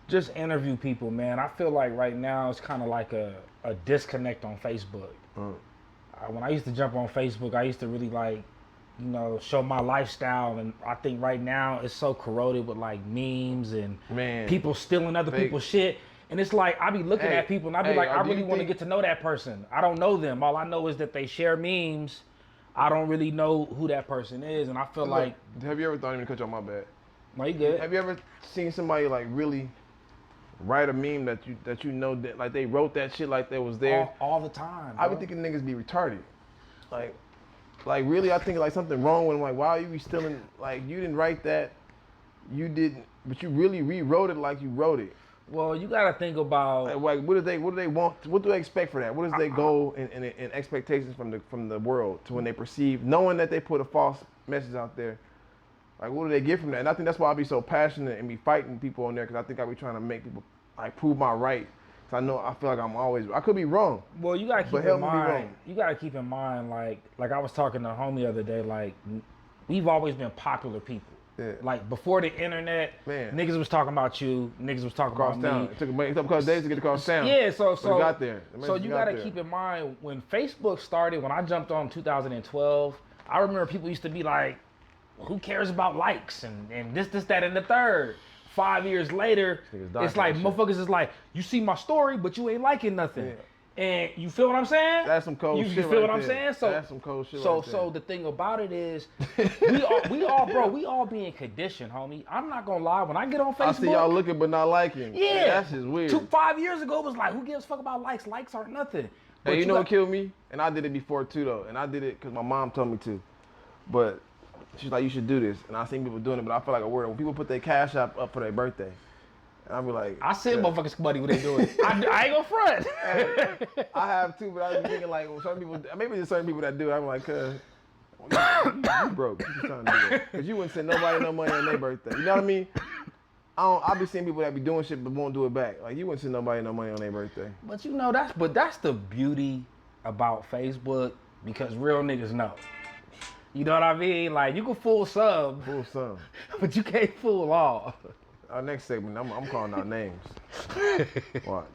just interview people, man. I feel like right now it's kind of like a disconnect on Facebook. When I used to jump on Facebook, I used to really like, you know, show my lifestyle, and I think right now it's so corroded with like memes and people stealing other people's shit. And it's like, I be looking at people and I be like, I really want to get to know that person. I don't know them. All I know is that they share memes. I don't really know who that person is. And I feel like... Have you ever thought, even cut you off, my bad. No, you good. Have you ever seen somebody like really write a meme that you know that like they wrote that shit like they was there? All the time, bro. I be thinking niggas be retarded. Like really, I think like something wrong with them. Like, why you be stealing? Like, you didn't write that. You didn't, but you really rewrote it like you wrote it. Well, you gotta think about like what do they want? What do they expect for that? What is their goal and expectations from the world to when they perceive, knowing that they put a false message out there? Like, what do they get from that? And I think that's why I be so passionate and be fighting people on there, because I think I be trying to make people like prove my right. Cause I feel like I could be wrong. Well, you gotta keep in mind. You gotta keep in mind, like I was talking to a homie the other day. Like, we've always been popular people. Yeah. Like, before the internet, niggas was talking about you, niggas was talking about me. It took a couple of days to get across town. Yeah, so we got there. So you gotta keep in mind, when Facebook started, when I jumped on in 2012, I remember people used to be like, who cares about likes and this, that, and the third. 5 years later, it's like motherfuckers is like, you see my story, but you ain't liking nothing. Yeah. And you feel what I'm saying? That's some cold shit. You feel what I'm saying? So that's some cold shit. So the thing about it is, we all being conditioned, homie. I'm not gonna lie. When I get on Facebook, I see y'all looking but not liking. Yeah, that's just weird. 5 years ago, it was like, who gives a fuck about likes? Likes aren't nothing. But you know what killed me? And I did it before too, though. And I did it because my mom told me to. But she's like, you should do this. And I seen people doing it, but I feel like a word. When people put their cash app up for their birthday, and I be like, I send motherfuckers money when they do it. I ain't gonna front. I have too, but I be thinking like, well, some people, maybe there's certain people that do it. I'm like, you broke. You just trying to do it. Because you wouldn't send nobody no money on their birthday. You know what I mean? I be seeing people that be doing shit but won't do it back. Like, you wouldn't send nobody no money on their birthday. But you know, that's the beauty about Facebook, because real niggas know. You know what I mean? Like, you can fool some. But you can't fool all. Our next segment, I'm calling out names. Watch.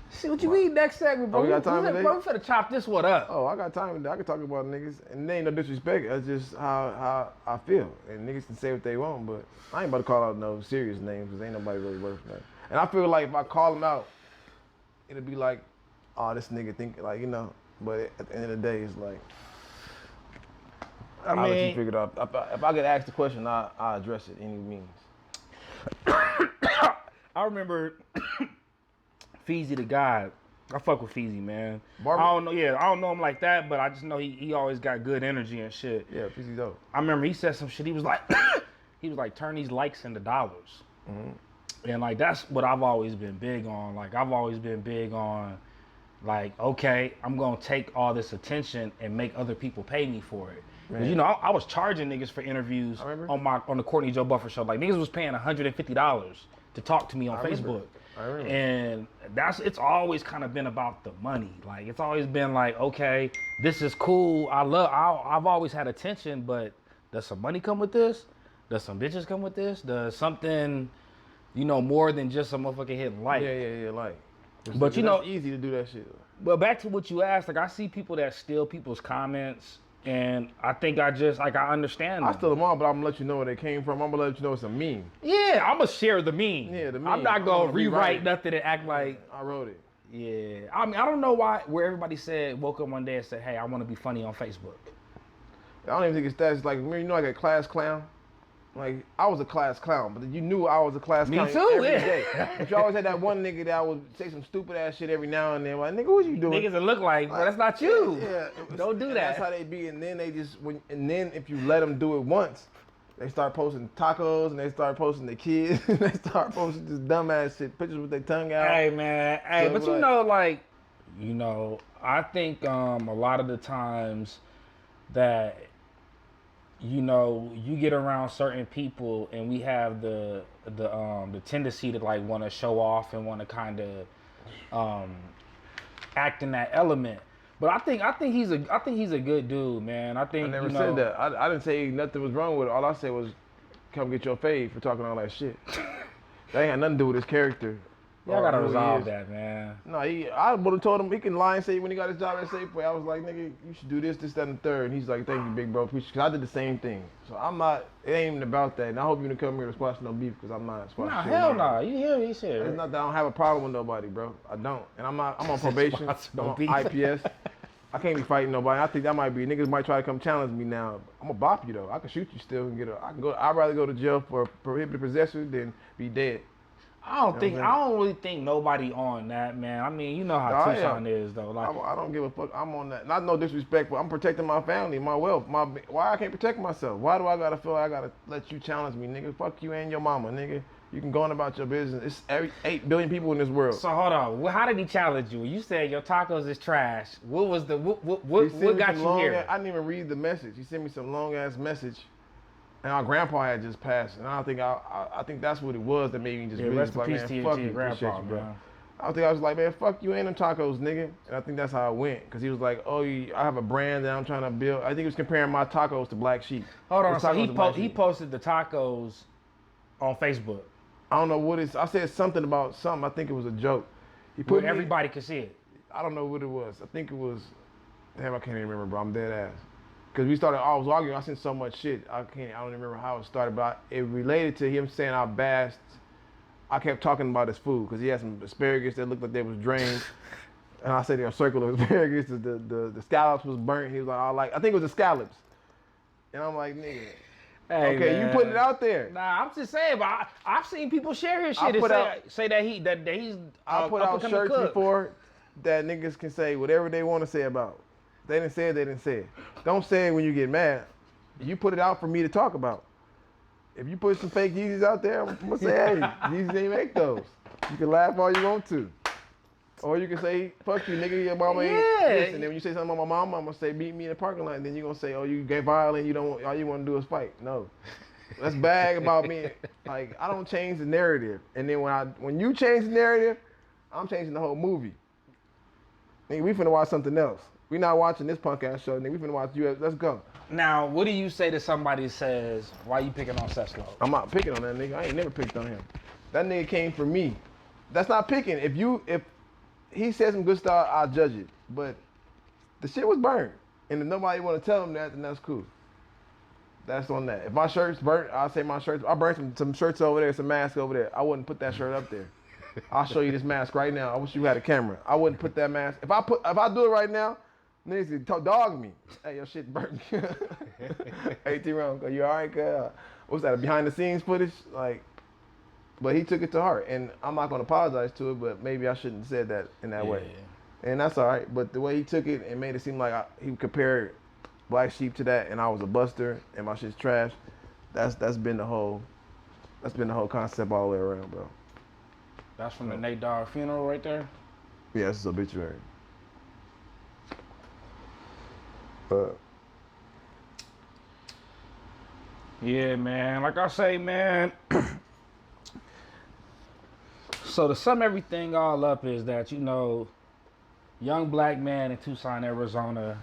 See what you mean next segment, bro. Oh, we got time today? Bro, we finna chop this one up. Oh, I got time today. I can talk about niggas. And they ain't no disrespect. That's just how I feel. And niggas can say what they want, but I ain't about to call out no serious names, because ain't nobody really worth that. And I feel like if I call them out, it'll be like, oh, this nigga think, like, you know. But at the end of the day, it's like, I'll let you figure it out. If I get asked the question, I'll address it any means. I remember Feezy the God. I fuck with Feezy, man. Barber? I don't know him like that, but I just know he always got good energy and shit. Yeah, Feezy dope. I remember he said some shit. He was like, he was like, turn these likes into dollars. Mm-hmm. And like that's what I've always been big on. Like I've always been big on, like, okay, I'm gonna take all this attention and make other people pay me for it. 'Cause, you know, I was charging niggas for interviews on the Cortney Joe Bufford show. Like niggas was paying $150 to talk to me on Facebook. I remember. And it's always kind of been about the money. Like it's always been like, okay, this is cool. I've always had attention, but does some money come with this? Does some bitches come with this? Does something, you know, more than just a motherfucker hitting like? Yeah, like. But you know, it's easy to do that shit. But back to what you asked, like I see people that steal people's comments, and I think I understand them. I steal them all, but I'm gonna let you know where they came from. I'm gonna let you know it's a meme. Yeah, I'm gonna share the meme. Yeah, the meme. I'm not gonna rewrite nothing and act like I wrote it. Yeah, I mean, I don't know where everybody woke up one day and said, hey, I want to be funny on Facebook. I don't even think it's that. It's like, you know, like a class clown. Like, I was a class clown, but you knew I was a class clown every day. But you always had that one nigga that would say some stupid ass shit every now and then. Like, nigga, what you doing? Niggas that look like, but that's not you. Yeah. Don't do that. That's how they be. And then they just, and then if you let them do it once, they start posting tacos and they start posting their kids. And they start posting this dumbass shit, pictures with their tongue out. Hey, man. Hey, so but you know, like, you know, I think a lot of the times that, you know, you get around certain people and we have the tendency to like want to show off and want to kind of act in that element. But I think he's a good dude, man. I never said that. I didn't say nothing was wrong with it. All I said was, come get your fade for talking all that shit. That ain't got nothing to do with his character. Y'all gotta resolve that, man. No, I would have told him he can lie and say when he got his job at Safeway, I was like, nigga, you should do this, that, and the third. And he's like, thank you, big bro. Because I did the same thing. So I'm not, it ain't even about that. And I hope you didn't come here to squash no beef because I'm not squashing shit. Hell no. You hear me say It's not that I don't have a problem with nobody, bro. I don't. And I'm on probation. I'm on IPS. I can't be fighting nobody. I think that might be, niggas might try to come challenge me now. I'm gonna bop you though. I can shoot you still and I'd rather go to jail for prohibited possession than be dead. I don't really think nobody on that, man. I mean, you know how Tucson is though. Like I don't give a fuck. I'm on that. Not no disrespect, but I'm protecting my family, my wealth, why I can't protect myself? Why do I gotta feel like I gotta let you challenge me, nigga? Fuck you and your mama, nigga. You can go on about your business. It's 8 billion people in this world. So hold on. How did he challenge you? You said your tacos is trash. What was the what got you here? I didn't even read the message. He sent me some long ass message. And our grandpa had just passed, and I think that's what it was that made me just really rest in like, peace man, to your grandpa, you, bro. Man. I was like, man, fuck you and them tacos, nigga. And I think that's how it went, because he was like, oh, I have a brand that I'm trying to build. I think he was comparing my tacos to Black Sheep. Hold on, so he posted the tacos on Facebook. I don't know what it's. I said something about something. I think it was a joke. He put everybody could see it. I don't know what it was. I think it was. Damn, I can't even remember, bro. I'm dead ass. Because I was arguing, I seen so much shit. I don't even remember how it started, but it related to him saying I kept talking about his food, because he had some asparagus that looked like they was drained. And I said, a circle of asparagus, the scallops was burnt. He was like, I think it was the scallops. And I'm like, nigga. Hey, okay, man. You putting it out there. Nah, I'm just saying, but I've seen people share his shit and say that he's I put out shirts before that niggas can say whatever they want to say about. They didn't say it, they didn't say it. Don't say it when you get mad. You put it out for me to talk about. If you put some fake Yeezys out there, I'm gonna say, hey, Yeezys ain't make those. You can laugh all you want to. Or you can say, fuck you, nigga, your mama ain't this. And then when you say something about my mama, I'm gonna say, meet me in the parking lot. And then you're gonna say, oh, you get violent, all you wanna do is fight. No. Let's bag about me. Like, I don't change the narrative. And then when you change the narrative, I'm changing the whole movie. Nigga, we finna watch something else. We not watching this punk ass show, nigga. We finna watch you. Let's go. Now, what do you say to somebody that says, why you picking on Seslo? I'm not picking on that nigga. I ain't never picked on him. That nigga came for me. That's not picking. If he said some good stuff, I'll judge it. But the shit was burned. And if nobody want to tell him that, then that's cool. That's on that. If my shirt's burnt, I'll say my shirt's. I burned some shirts over there, some masks over there. I wouldn't put that shirt up there. I'll show you this mask right now. I wish you had a camera. I wouldn't put that mask. If I do it right now, niggas dog me. Hey, your shit burnt. Hey, Tyrone, you all right? What's that, behind the scenes footage? Like, but he took it to heart, and I'm not gonna apologize to it, but maybe I shouldn't have said that in that way. And that's all right. But the way he took it and made it seem like he compared Black Sheep to that, and I was a buster, and my shit's trash. That's been the whole concept all the way around, bro. That's from the Nate Dogg funeral right there. Yeah, this is obituary. But Yeah, man. Like I say, man. So to sum everything all up is that, young black man in Tucson, Arizona.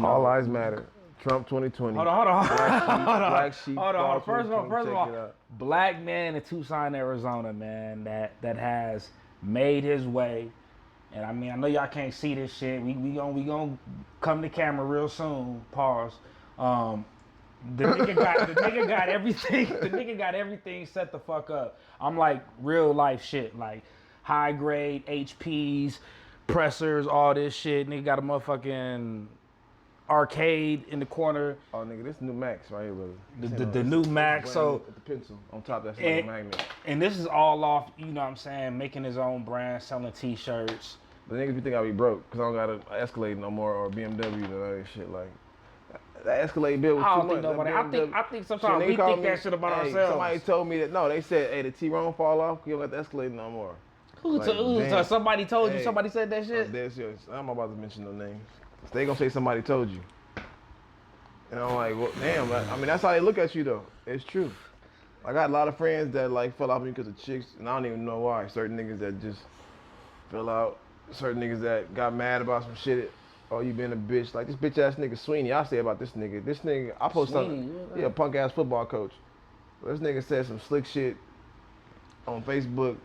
all lives matter. Trump 2020. Hold on. Black sheep. Hold on. fall First of 2020, all, check it out. black man in Tucson, Arizona, man, that has made his way. And I mean, I know y'all can't see this shit. We gonna come to camera real soon. Pause. The nigga got everything. The nigga got everything set the fuck up. I'm like real life shit, like high grade HPs, pressers, all this shit. Nigga got a motherfucking arcade in the corner. Oh, nigga, this new Max right here, brother. The new Mac. So with the pencil on top, that's like a magnet. and this is all off. You know what I'm saying? Making his own brand, selling T-shirts. But niggas be think I be broke because I don't got an Escalade no more or BMW or all that shit. Like that Escalade bill was I too don't think much. nobody. I think sometimes we think that shit about ourselves. Somebody told me that. No, they said, hey, the Tyrone fall off. You don't got the Escalade no more. Somebody told you? Hey, Somebody said that shit? I'm dead serious. I'm about to mention no names. They gonna say somebody told you. And I'm like, well, damn. I mean, that's how they look at you though. It's true. I got a lot of friends that like fell off me because of chicks, and I don't even know why. Certain niggas that just fell out. Certain niggas that got mad about some shit. Oh, you been a bitch. Like this bitch ass nigga Sweeney. I say about this nigga. This nigga, I post something. Yeah, punk ass football coach. This nigga said some slick shit on Facebook.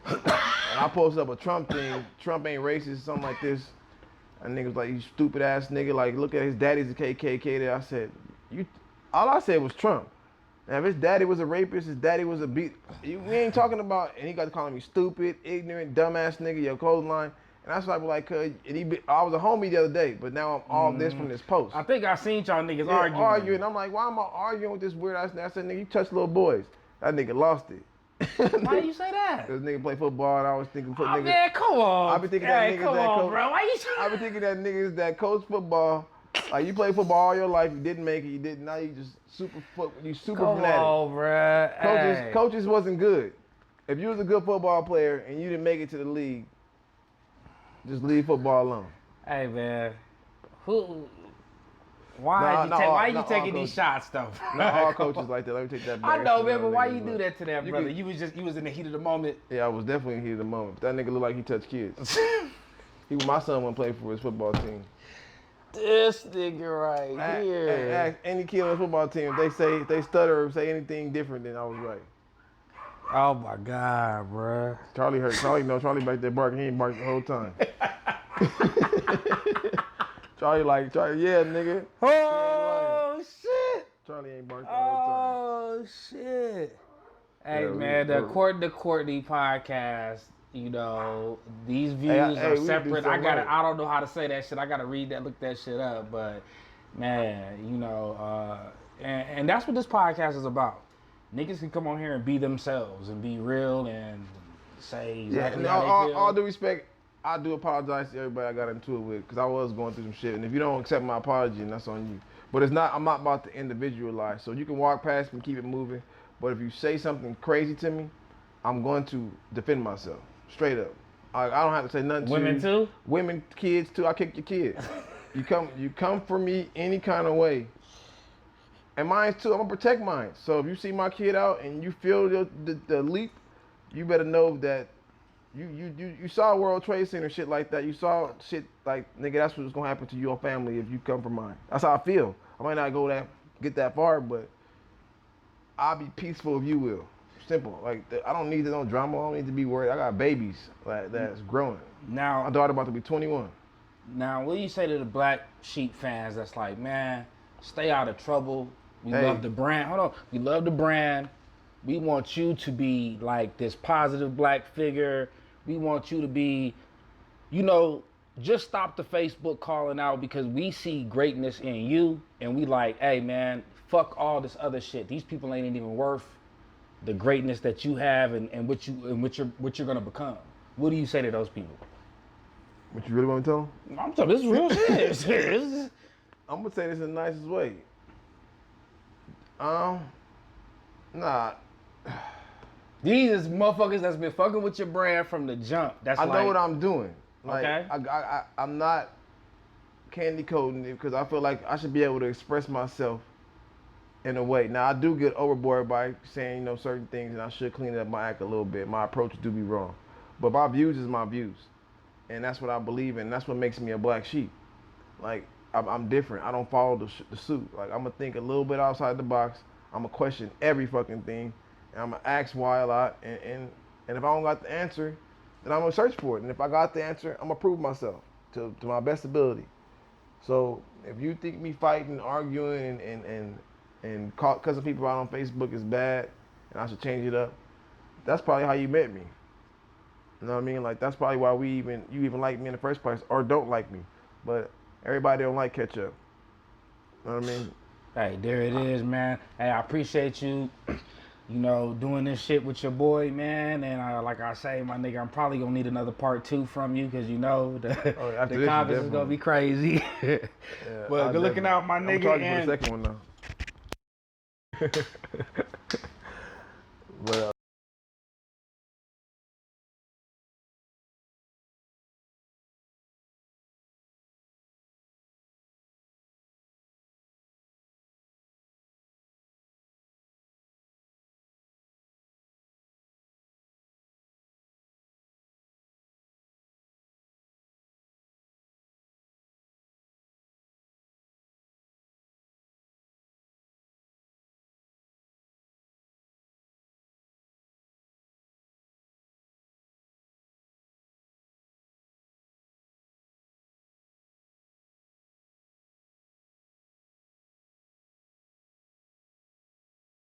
And I posted up a Trump thing. Trump ain't racist, something like this. And niggas like, you stupid ass nigga. Like, look at his daddy's a KKK there. I said, all I said was Trump. Now, if his daddy was a rapist, his daddy was a we ain't talking about, and he got to call me stupid, ignorant, dumbass nigga, your clothesline. And that's why I was like, I was a homie the other day, but now I'm all this from this post. I think I seen y'all niggas arguing. I'm like, why am I arguing with this weird ass nigga? I said, nigga, you touch little boys. That nigga lost it. Why you say that? Cause nigga play football, and I was thinking, man, come on. I be thinking that niggas that coach. Bro. Why you? I be thinking that niggas that coach football. Like you played football all your life, you didn't make it, you didn't. Now you just super fanatic. Come on, bro. Coaches wasn't good. If you was a good football player and you didn't make it to the league, just leave football alone. Hey man, why you taking these shots though? Not all coaches like that. Let me take that back. I know, man, but why you do that to that brother? You was in the heat of the moment. Yeah, I was definitely in the heat of the moment. That nigga look like he touched kids. My son wouldn't play for his football team. This nigga right here. Ask any kid on the football team, if they stutter or say anything different, then I was right. Oh my God, bro. Charlie hurt. Charlie back there barking. He ain't barked the whole time. Charlie, yeah, nigga. Oh shit. Charlie ain't barked the whole time. Oh shit. Hey Yeah, man, the Cortney podcast. These views are separate. I don't know how to say that shit. I gotta look that shit up. But man, and that's what this podcast is about. Niggas can come on here and be themselves and be real and say exactly how they feel. All due respect, I do apologize to everybody I got into it with because I was going through some shit. And if you don't accept my apology, then that's on you. But I'm not about to individualize. So you can walk past me, keep it moving. But if you say something crazy to me, I'm going to defend myself. Straight up. I don't have to say nothing to you. Women too? Women, kids too. I kick your kids. You come for me any kind of way. And mine too. I'm gonna protect mine. So if you see my kid out and you feel the leap, you better know that you saw World Trade Center shit like that. You saw shit like, nigga, that's what's gonna happen to your family if you come for mine. That's how I feel. I might not get that far, but I'll be peaceful if you will. Simple. Like, I don't need no drama. I don't need to be worried. I got babies that's growing. Now, my daughter about to be 21. Now, what do you say to the Black Sheep fans that's like, man, stay out of trouble. We love the brand. Hold on. We love the brand. We want you to be like this positive black figure. We want you to be, just stop the Facebook calling out because we see greatness in you. And we like, hey, man, fuck all this other shit. These people ain't even worth the greatness that you have and what you're gonna become. What do you say to those people? What you really want to tell them? I'm telling this is real shit. I'm gonna say this in the nicest way. Nah. These is motherfuckers that's been fucking with your brand from the jump. That's I like, know what I'm doing. Like, Okay. I'm not candy coating it because I feel like I should be able to express myself in a way. Now I do get overboard by saying, certain things, and I should clean up my act a little bit. My approach do be wrong, but my views is my views, and that's what I believe in. That's what makes me a black sheep. Like I'm different. I don't follow the suit. Like I'm gonna think a little bit outside the box. I'm gonna question every fucking thing, and I'm gonna ask why a lot. And if I don't got the answer, then I'm gonna search for it. And if I got the answer, I'm gonna prove myself to my best ability. So if you think me fighting, arguing, and cussing people out on Facebook is bad, and I should change it up, that's probably how you met me. You know what I mean? Like that's probably why you even like me in the first place, or don't like me. But everybody don't like ketchup. You know what I mean? Hey, there it is, man. Hey, I appreciate you, doing this shit with your boy, man. And like I say, my nigga, I'm probably gonna need another part 2 from you because the comments is gonna be crazy. Yeah, but good looking out, my I'm nigga. charging for the second one now. But